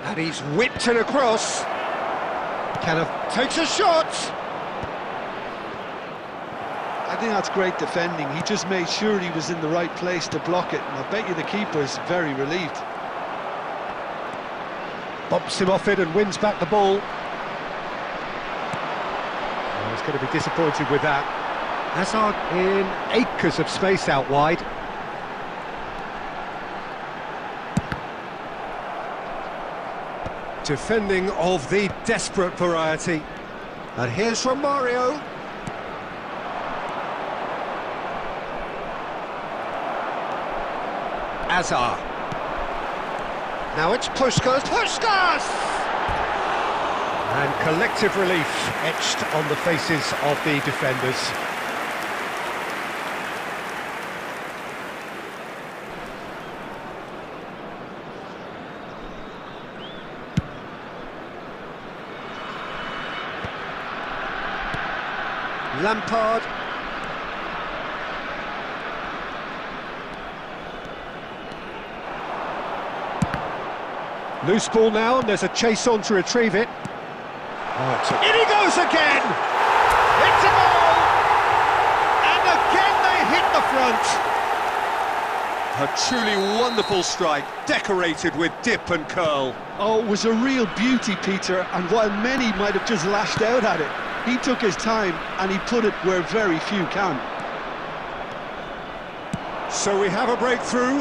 And he's whipped it across. Takes a shot. I think that's great defending. He just made sure he was in the right place to block it, and I bet you the keeper's very relieved. Bumps him off it and wins back the ball. Oh, he's going to be disappointed with that. Hazard in acres of space out wide. Defending of the desperate variety. And here's from Mario. Hazard. Now it's Puskás! And collective relief etched on the faces of the defenders. Lampard. Loose ball now, and there's a chase on to retrieve it. Oh, in he goes again! It's a goal! And again they hit the front. A truly wonderful strike, decorated with dip and curl. Oh, it was a real beauty, Peter, and while many might have just lashed out at it, he took his time and he put it where very few can. So we have a breakthrough.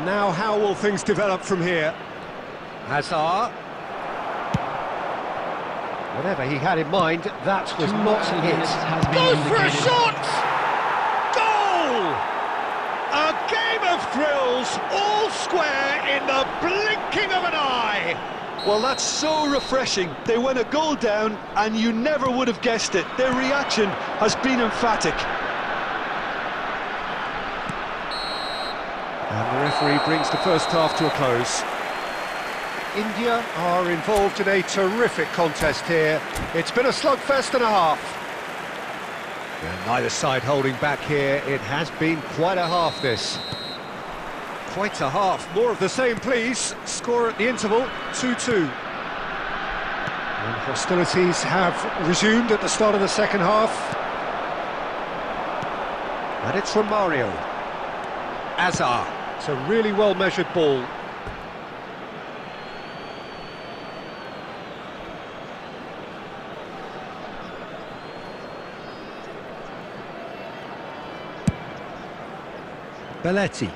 Now how will things develop from here? Hazard. Whatever he had in mind, that was not it. Goes for a shot! Goal! A game of thrills, all square in the blinking of an eye. Well, that's so refreshing. They went a goal down and you never would have guessed it. Their reaction has been emphatic. And the referee brings the first half to a close. India are involved in a terrific contest here. It's been a slugfest and a half. And neither side holding back here. It has been quite a half, this. Quite a half. More of the same, please. Score at the interval, 2-2. And hostilities have resumed at the start of the second half. And it's from Mario. Hazard. It's a really well-measured ball. Belletti.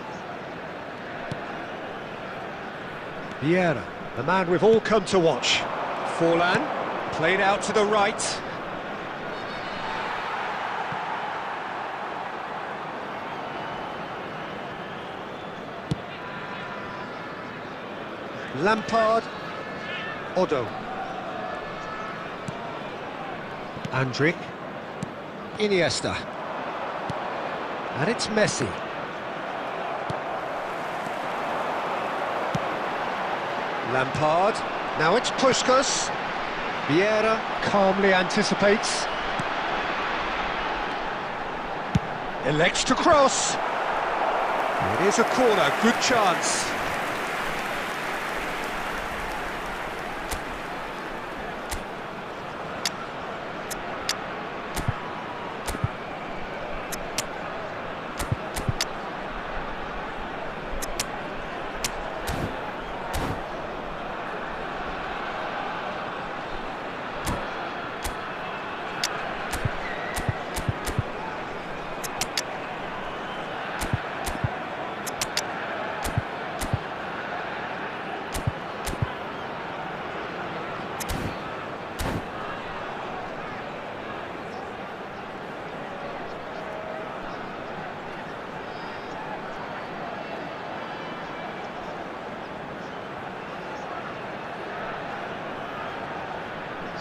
Vieira, the man we've all come to watch. Forlan, played out to the right. Lampard, Odo. Andrić, Iniesta. And it's Messi. Lampard, now it's Puskas. Vieira calmly anticipates. Elects to cross. It is a corner, good chance.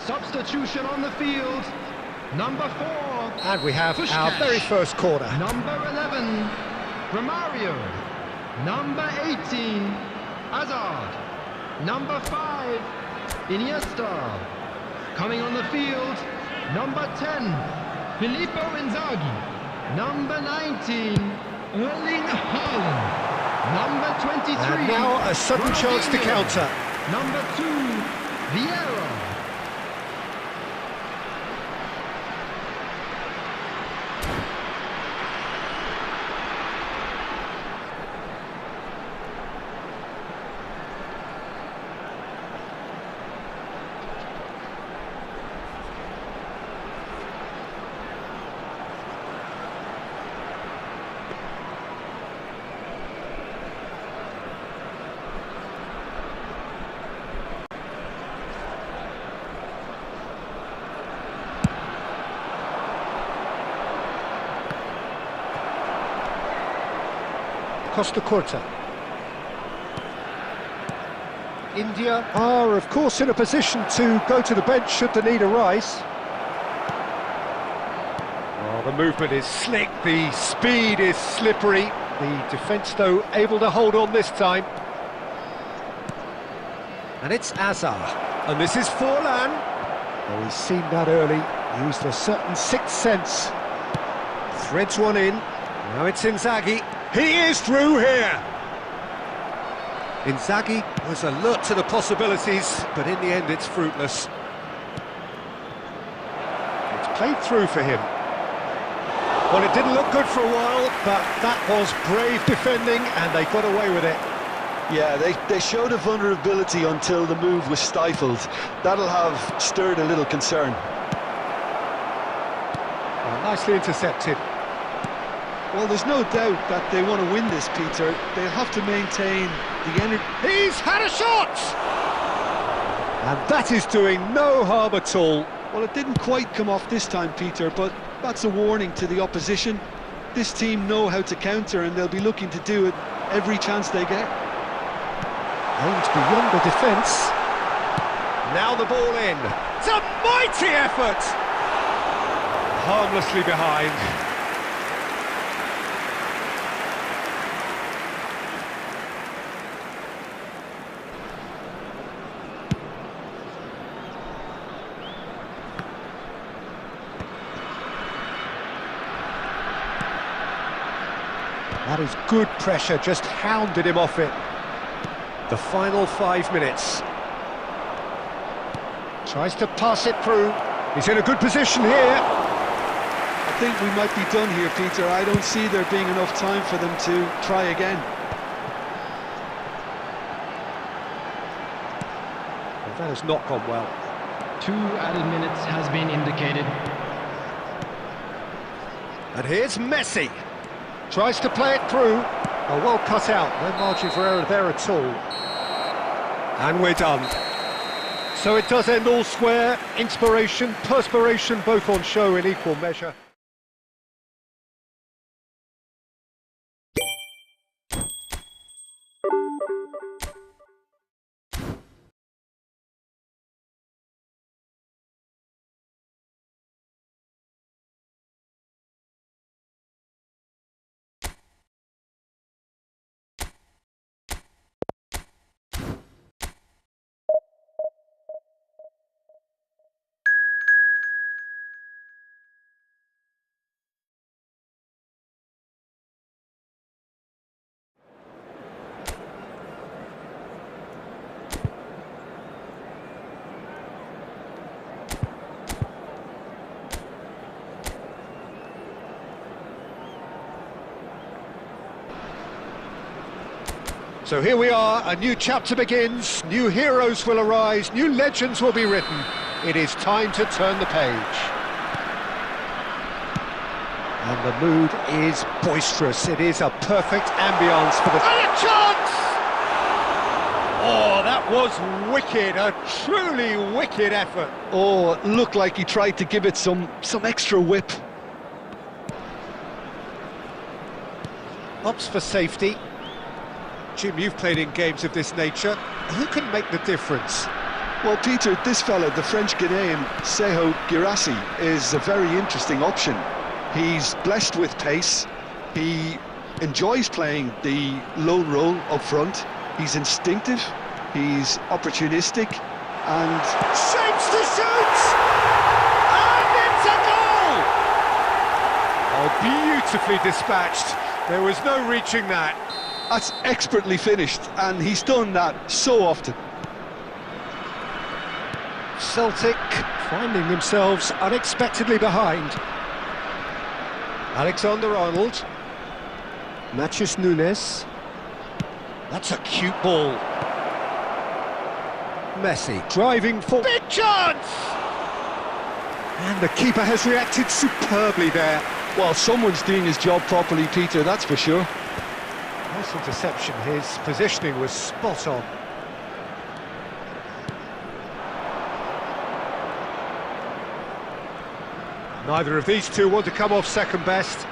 Substitution on the field. Number 4. And we have Puskas. our very first corner. Number 11. Romario. Number 18. Hazard. Number 5. Iniesta. Coming on the field. Number 10. Filippo Inzaghi. Number 19. Erling Haaland. Number 23. And now a sudden chance to counter. Number 2. Vieira. Costa Curta. India are, of course, in a position to go to the bench should the need arise. Oh, the movement is slick, the speed is slippery. The defence, though, able to hold on this time. And it's Hazard. And this is Forlan. Oh, he's seen that early, used a certain sixth sense. Threads one in. Now it's Inzaghi. He is through here! Inzaghi was alert to the possibilities, but in the end it's fruitless. It's played through for him. Well, it didn't look good for a while, but that was brave defending, and they got away with it. Yeah, they showed a vulnerability until the move was stifled. That'll have stirred a little concern. Well, nicely intercepted. Well, there's no doubt that they want to win this, Peter. They'll have to maintain the energy. He's had a shot! And that is doing no harm at all. Well, it didn't quite come off this time, Peter, but that's a warning to the opposition. This team know how to counter, and they'll be looking to do it every chance they get. Aims beyond the defence. Now the ball in. It's a mighty effort! Harmlessly behind. That is good pressure, just hounded him off it. The final 5 minutes. Tries to pass it through. He's in a good position here. I think we might be done here, Peter. I don't see there being enough time for them to try again. Well, that has not gone well. 2 added minutes has been indicated. And here's Messi. Tries to play it through. Oh, well cut out, no margin for error there at all. And we're done. So it does end all square, inspiration, perspiration, both on show in equal measure. So here we are, a new chapter begins, new heroes will arise, new legends will be written. It is time to turn the page. And the mood is boisterous, it is a perfect ambience for the... And a chance! Oh, that was wicked, a truly wicked effort. Oh, it looked like he tried to give it some extra whip. Opts for safety. Jim, you've played in games of this nature. Who can make the difference? Well, Peter, this fella, the French Ghanaian Seho Girassi, is a very interesting option. He's blessed with pace. He enjoys playing the lone role up front. He's instinctive. He's opportunistic. And... shapes to shoot! And it's a goal! Oh, beautifully dispatched. There was no reaching that. That's expertly finished, and he's done that so often. Celtic finding themselves unexpectedly behind. Alexander-Arnold. Matheus Nunes. That's a cute ball. Messi driving for... big chance! And the keeper has reacted superbly there. Well, someone's doing his job properly, Peter, that's for sure. Nice interception, his positioning was spot on. Neither of these two want to come off second best.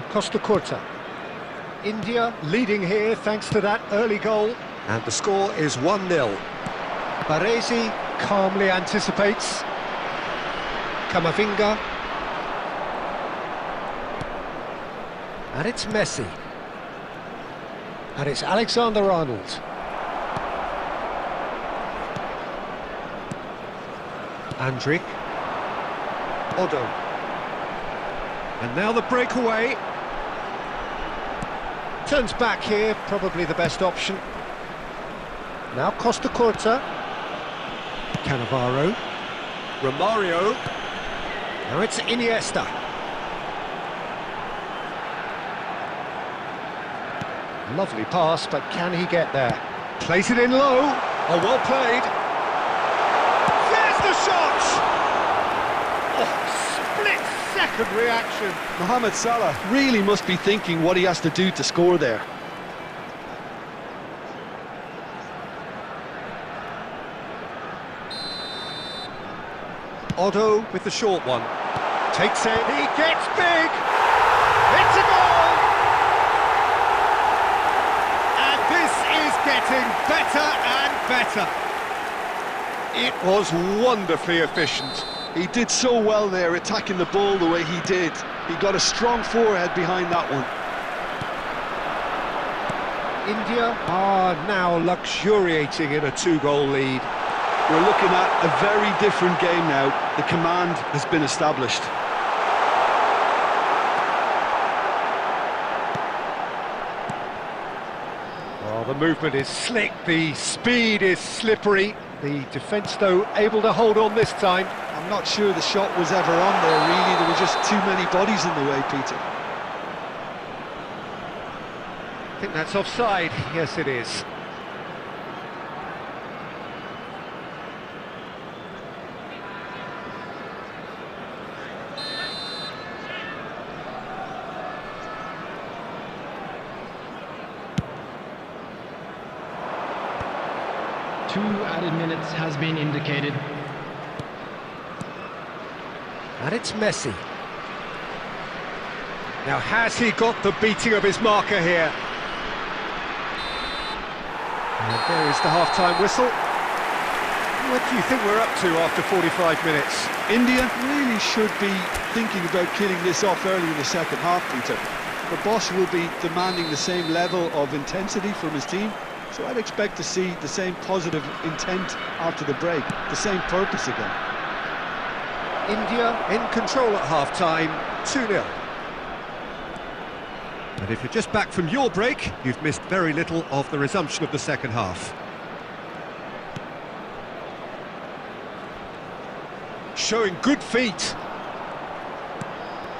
Costa Curta. India leading here thanks to that early goal. And the score is 1-0. Baresi calmly anticipates. Camavinga. And it's Messi. And it's Alexander-Arnold. Andrik. Odo. And now the breakaway. Turns back here, probably the best option. Now Costa Curta. Cannavaro. Romario. Now it's Iniesta. Lovely pass, but can he get there? Plays it in low. Oh, well played. There's the shot! Oh, split-second reaction. Mohamed Salah really must be thinking what he has to do to score there. Otto with the short one. Takes it, he gets big! It's a goal! And this is getting better and better. It was wonderfully efficient. He did so well there, attacking the ball the way he did. He got a strong forehead behind that one. India are now luxuriating in a 2-goal lead. We're looking at a very different game now. The command has been established. Oh, the movement is slick, the speed is slippery. The defence, though, able to hold on this time. I'm not sure the shot was ever on there, really. There were just too many bodies in the way, Peter. I think that's offside. Yes, it is. Two added minutes has been indicated. And it's Messi. Now, has he got the beating of his marker here? And there is the half-time whistle. What do you think we're up to after 45 minutes? India really should be thinking about killing this off early in the second half, Peter. The boss will be demanding the same level of intensity from his team, so I'd expect to see the same positive intent after the break, the same purpose again. India in control at half-time, 2-0. And if you're just back from your break, you've missed very little of the resumption of the second half. Showing good feet.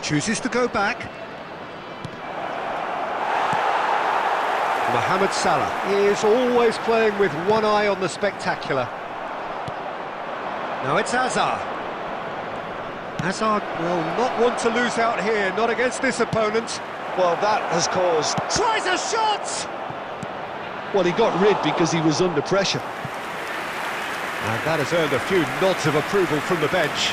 Chooses to go back. Mohamed Salah is always playing with one eye on the spectacular. Now it's Hazard. Hazard will not want to lose out here, not against this opponent. Well, that has caused... Tries a shot! Well, he got rid because he was under pressure. And that has earned a few nods of approval from the bench.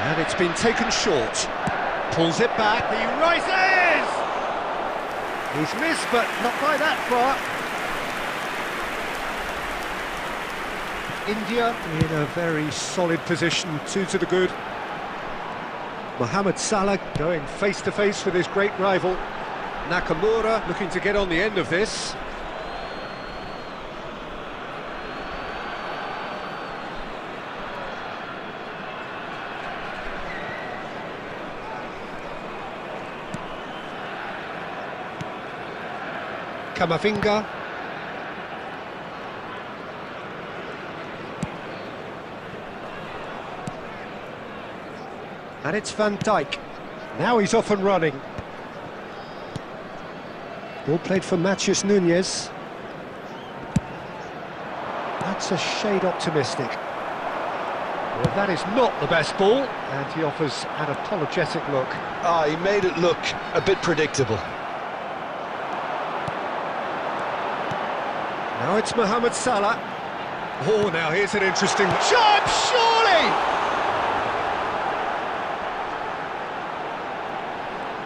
And it's been taken short. Pulls it back, he rises! He's missed, but not by that far. India in a very solid position, 2 to the good. Mohamed Salah going face-to-face with his great rival. Nakamura looking to get on the end of this. Camavinga. And it's Van Dijk. Now he's off and running. Ball played for Matheus Nunes. That's a shade optimistic. Well, that is not the best ball, and he offers an apologetic look. He made it look a bit predictable. Now it's Mohamed Salah. Oh, now here's an interesting shot, surely!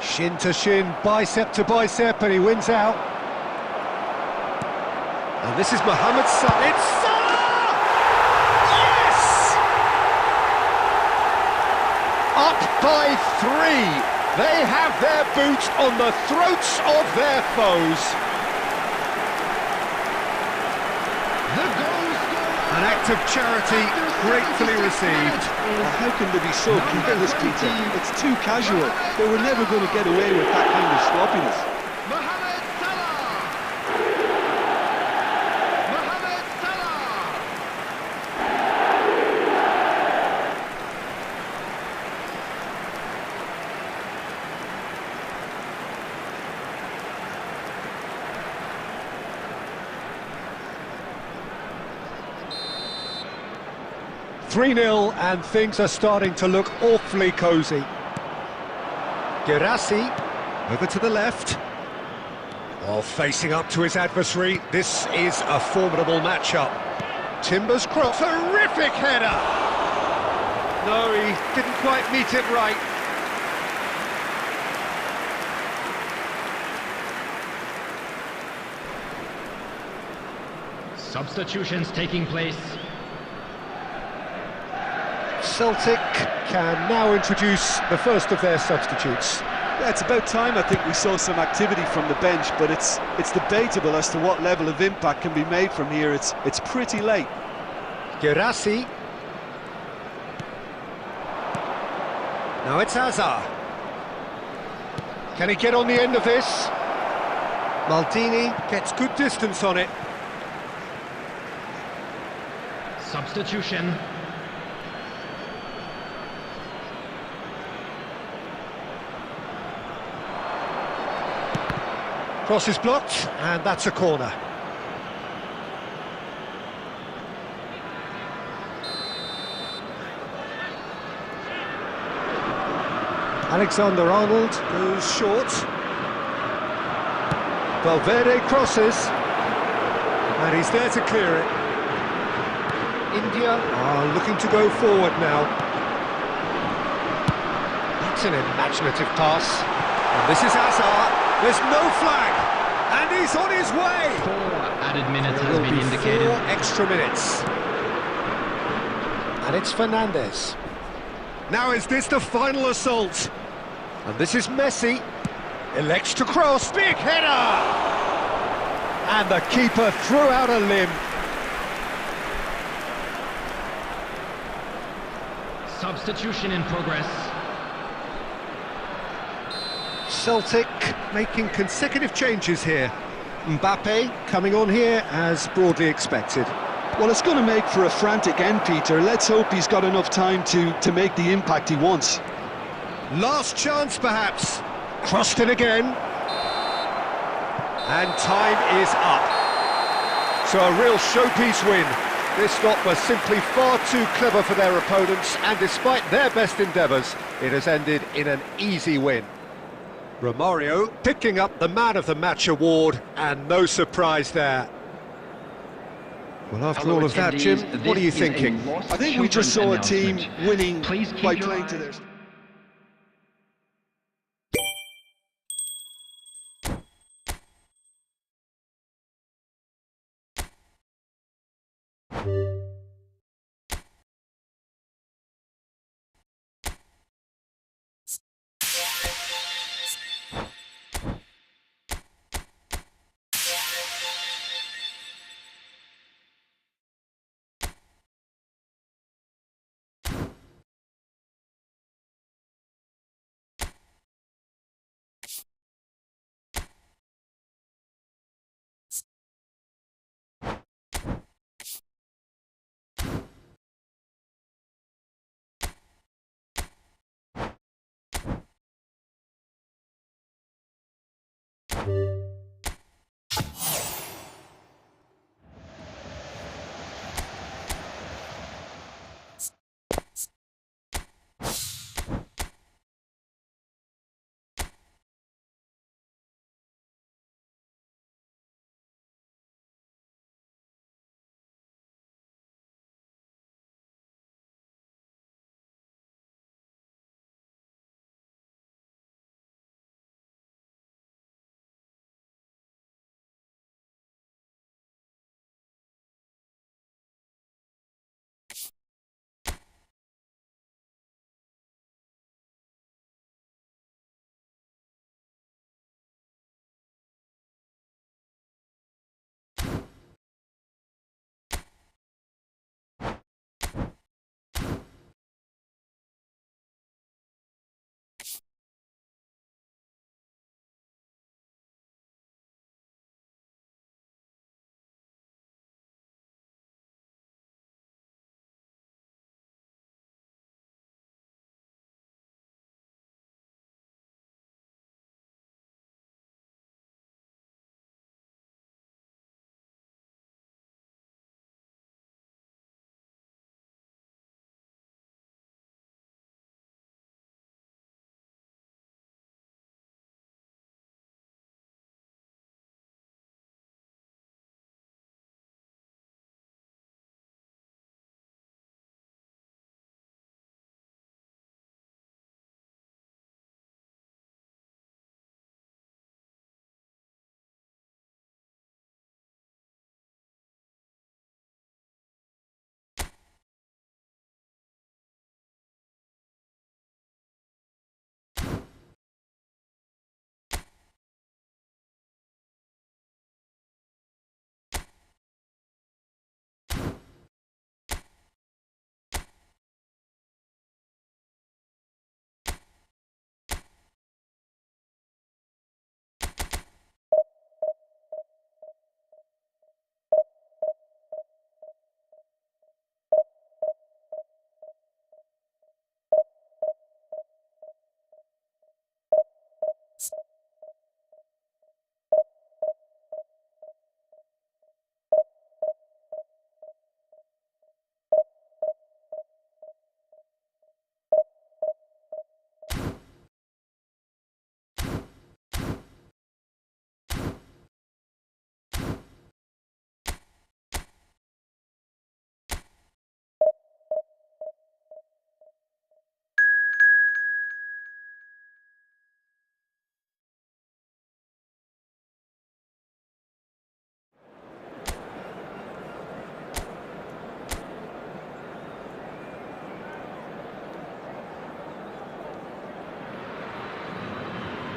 Shin to shin, bicep to bicep, and he wins out. And this is Mohamed Salah. It's Salah! Yes! Up by 3. They have their boot on the throats of their foes. An act of charity gratefully received. Well, how can they be so careless, Peter? It's too casual. They were never going to get away with that kind of sloppiness. Mohamed Salah! Mohamed Salah! 3-0, and things are starting to look awfully cosy. Gerassi, over to the left. While facing up to his adversary, this is a formidable matchup. Timber's cross, terrific header! No, he didn't quite meet it right. Substitutions taking place. Celtic can now introduce the first of their substitutes. Yeah, it's about time I think we saw some activity from the bench, but it's debatable as to what level of impact can be made from here. It's pretty late. Gerassi. Now it's Hazard. Can he get on the end of this? Maldini gets good distance on it. Substitution. Cross is blocked, and that's a corner. Alexander-Arnold goes short. Valverde crosses, and he's there to clear it. India are looking to go forward now. That's an imaginative pass. And this is Hazard. There's no flag, and he's on his way. 4 added minutes There has will been be indicated. 4 extra minutes. And it's Fernandes. Now is this the final assault? And this is Messi. Elects to cross. Big header! And the keeper threw out a limb. Substitution in progress. Celtic making consecutive changes here. Mbappe coming on here as broadly expected. Well, it's going to make for a frantic end, Peter. Let's hope he's got enough time to make the impact he wants. Last chance, perhaps. Crossed in again. And time is up. So a real showpiece win. This lot was simply far too clever for their opponents, and despite their best endeavours, it has ended in an easy win. Romario picking up the Man of the Match award, and no surprise there. Well, after all of that, Jim, what are you thinking? I think we just saw a team winning by playing to their...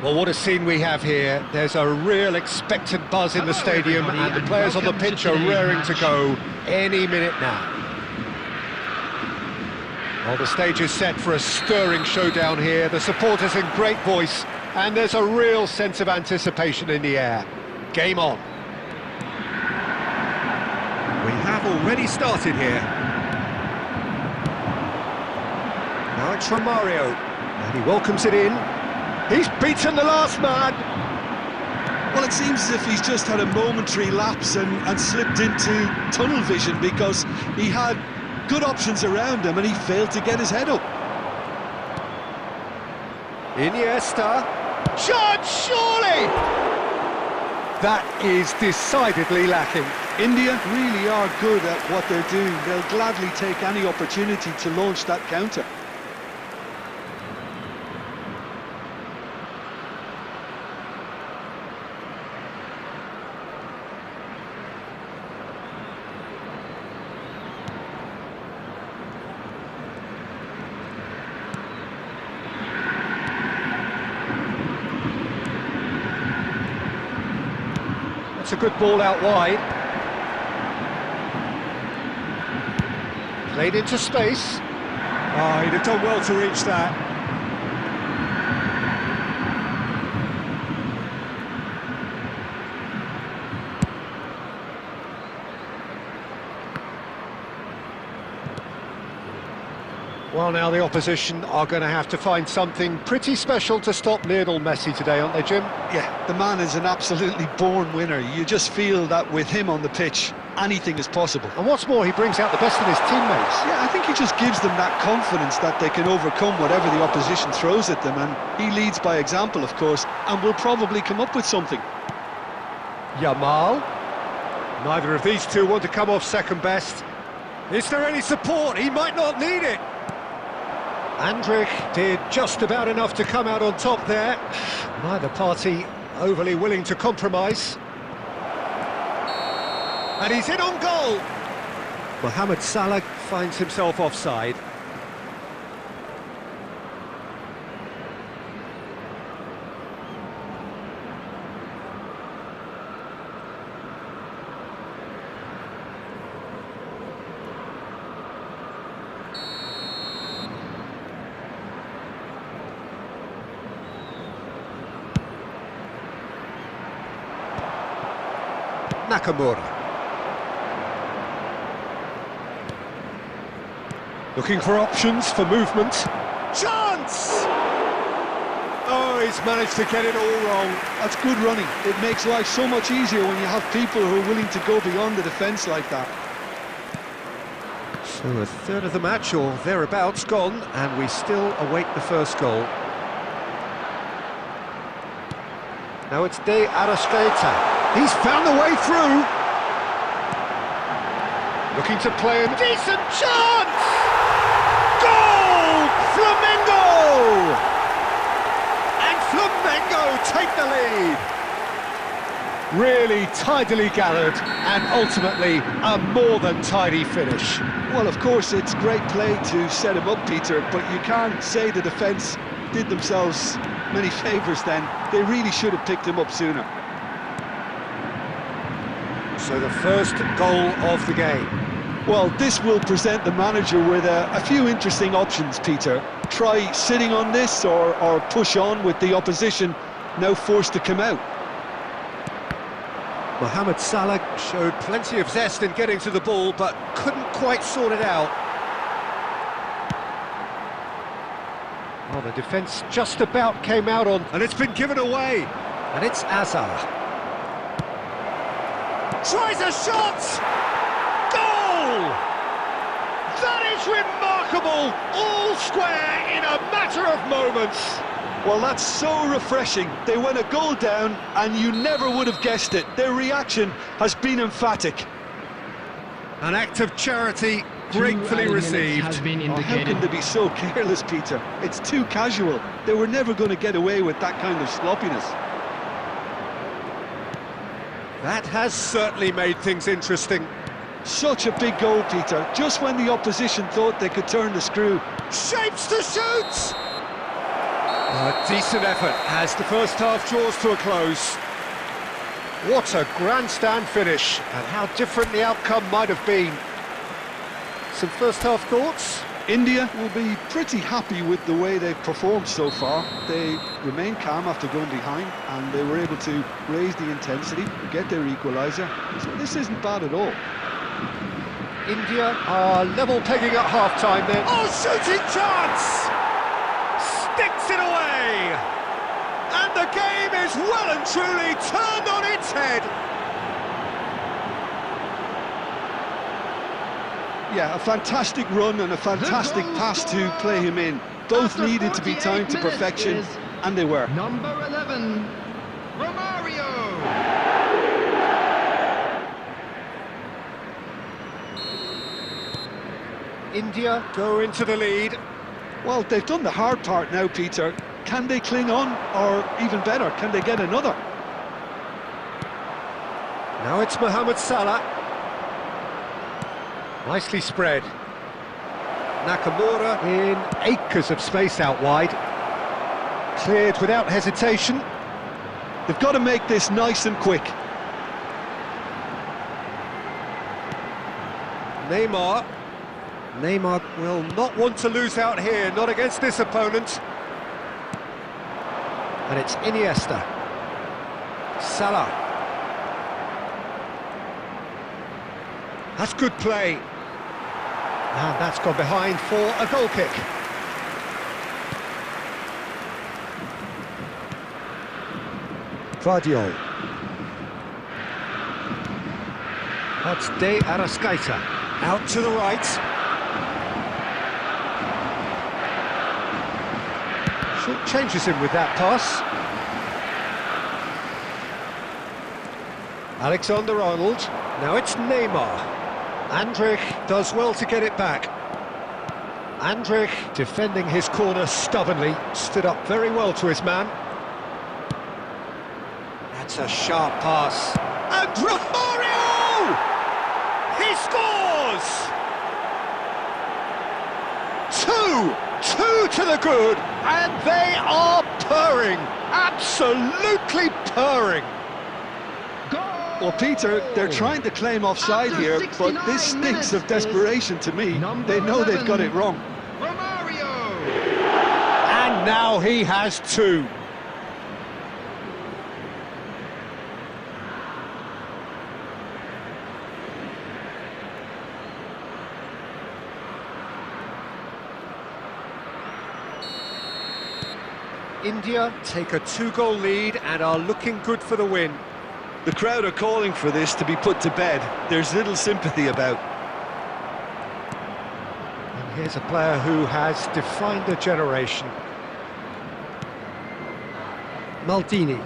Well, what a scene we have here. There's a real expectant buzz in the stadium, and the players on the pitch are raring to go any minute now. Well, the stage is set for a stirring showdown here. The supporters in great voice, and there's a real sense of anticipation in the air. Game on. We have already started here. Now it's from Mario, and he welcomes it in. He's beaten the last man. Well, it seems as if he's just had a momentary lapse and slipped into tunnel vision, because he had good options around him and he failed to get his head up. Iniesta. Shot, surely! That is decidedly lacking. India really are good at what they're doing. They'll gladly take any opportunity to launch that counter. It's a good ball out wide. Played into space. Oh, he'd have done well to reach that. Well, now the opposition are going to have to find something pretty special to stop Lionel Messi today, aren't they, Jim? Yeah, the man is an absolutely born winner. You just feel that with him on the pitch, anything is possible. And what's more, he brings out the best in his teammates. Yeah, I think he just gives them that confidence that they can overcome whatever the opposition throws at them, and he leads by example, of course, and will probably come up with something. Yamal. Neither of these two want to come off second best. Is there any support? He might not need it. Andrich did just about enough to come out on top there. Neither party overly willing to compromise. And he's in on goal. Mohamed Salah finds himself offside. Nakamura. Looking for options for movement. Chance! Oh, he's managed to get it all wrong. That's good running. It makes life so much easier when you have people who are willing to go beyond the defence like that. So a third of the match or thereabouts gone, and we still await the first goal. Now it's De Arrascaeta. He's found the way through. Looking to play a decent chance! Goal! Flamengo! And Flamengo take the lead. Really tidily gathered, and ultimately a more than tidy finish. Well, of course, it's great play to set him up, Peter, but you can't say the defence did themselves many favours then. They really should have picked him up sooner. So the first goal of the game. Well, this will present the manager with a few interesting options, Peter. Try sitting on this or push on with the opposition now forced to come out. Mohamed Salah showed plenty of zest in getting to the ball, but couldn't quite sort it out. Well, the defence just about came out on, and it's been given away. And it's Azar. Tries a shot! Goal! That is remarkable! All square in a matter of moments. Well, that's so refreshing. They went a goal down, and you never would have guessed it. Their reaction has been emphatic. An act of charity gratefully received. Has been Oh, how can they be so careless, Peter? It's too casual. They were never going to get away with that kind of sloppiness. That has certainly made things interesting. Such a big goal, Peter. Just when the opposition thought they could turn the screw. Shapes to shoot! A decent effort as the first half draws to a close. What a grandstand finish, and how different the outcome might have been. Some first half thoughts? India will be pretty happy with the way they've performed so far. They remained calm after going behind, and they were able to raise the intensity, get their equaliser. So this isn't bad at all. India are level pegging at half-time then. Oh, shooting chance! Sticks it away! And the game is well and truly turned on its head. Yeah, a fantastic run and a fantastic pass to play him in. Both needed to be timed to perfection, and they were. Number 11, Romario. India go into the lead. Well, they've done the hard part now, Peter. Can they cling on, or even better, can they get another? Now it's Mohamed Salah. Nicely spread. Nakamura in acres of space out wide. Cleared without hesitation. They've got to make this nice and quick. Neymar. Neymar will not want to lose out here, not against this opponent. And it's Iniesta. Salah. That's good play. And that's gone behind for a goal kick. Guardiola. That's De Arrascaeta. Out to the right. Short changes him with that pass. Alexander-Arnold. Now it's Neymar. Andrich does well to get it back. Andrich defending his corner stubbornly, stood up very well to his man. That's a sharp pass. And Romario! He scores! Two to the good, and they are purring, absolutely purring. Well, Peter, they're trying to claim offside here, but this stinks of desperation to me. They know they've got it wrong. Romario. And now he has two. India take a two-goal lead and are looking good for the win. The crowd are calling for this to be put to bed. There's little sympathy about. And here's a player who has defined a generation. Maldini.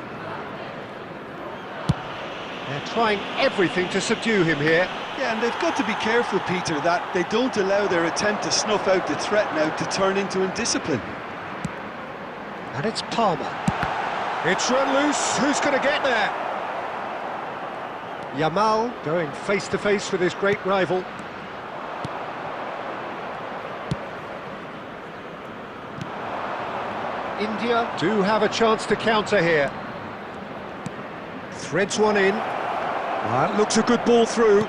They're trying everything to subdue him here. Yeah, and they've got to be careful, Peter, that they don't allow their attempt to snuff out the threat now to turn into indiscipline. And it's Palmer. It's run loose. Who's going to get there? Yamal going face-to-face with his great rival. India do have a chance to counter here. Threads one in. That looks a good ball through.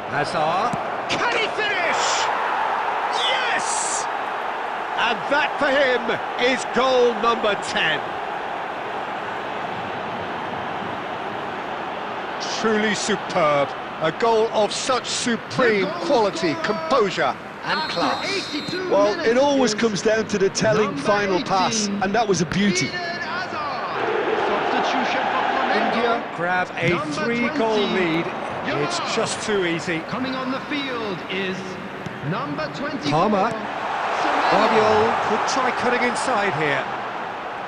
Hazard. Can he finish? Yes! And that for him is goal number 10. Truly superb. A goal of such supreme quality, composure and class. Well, it always comes down to the telling final pass, and that was a beauty. India grab a 3-goal lead. It's just too easy. Coming on the field is number 24. Palmer. Guardiola could try cutting inside here.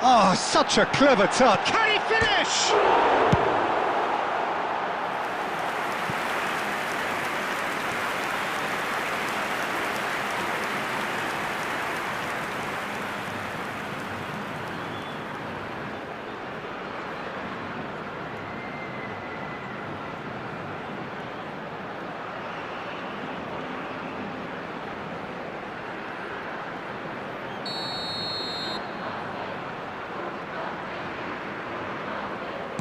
Oh, such a clever touch. Can he finish?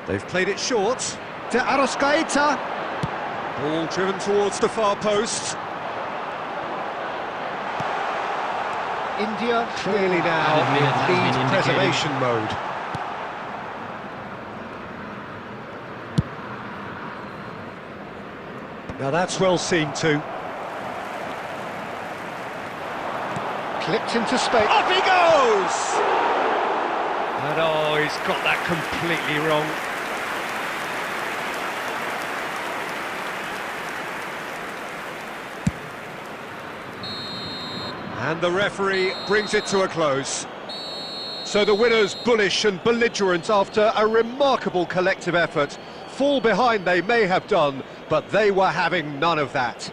They've played it short. To Arrascaeta. Ball driven towards the far post. India clearly now in lead preservation mode. Now that's well seen too. Clipped into space. Up he goes! And oh, he's got that completely wrong. And the referee brings it to a close. So the winners bullish and belligerent after a remarkable collective effort. Fall behind they may have done, but they were having none of that.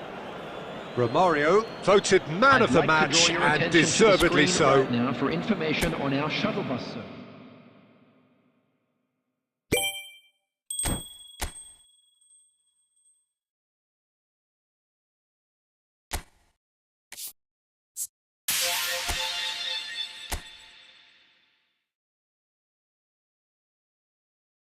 Romario voted man of the match, and deservedly so. Right now for information on our shuttle bus service.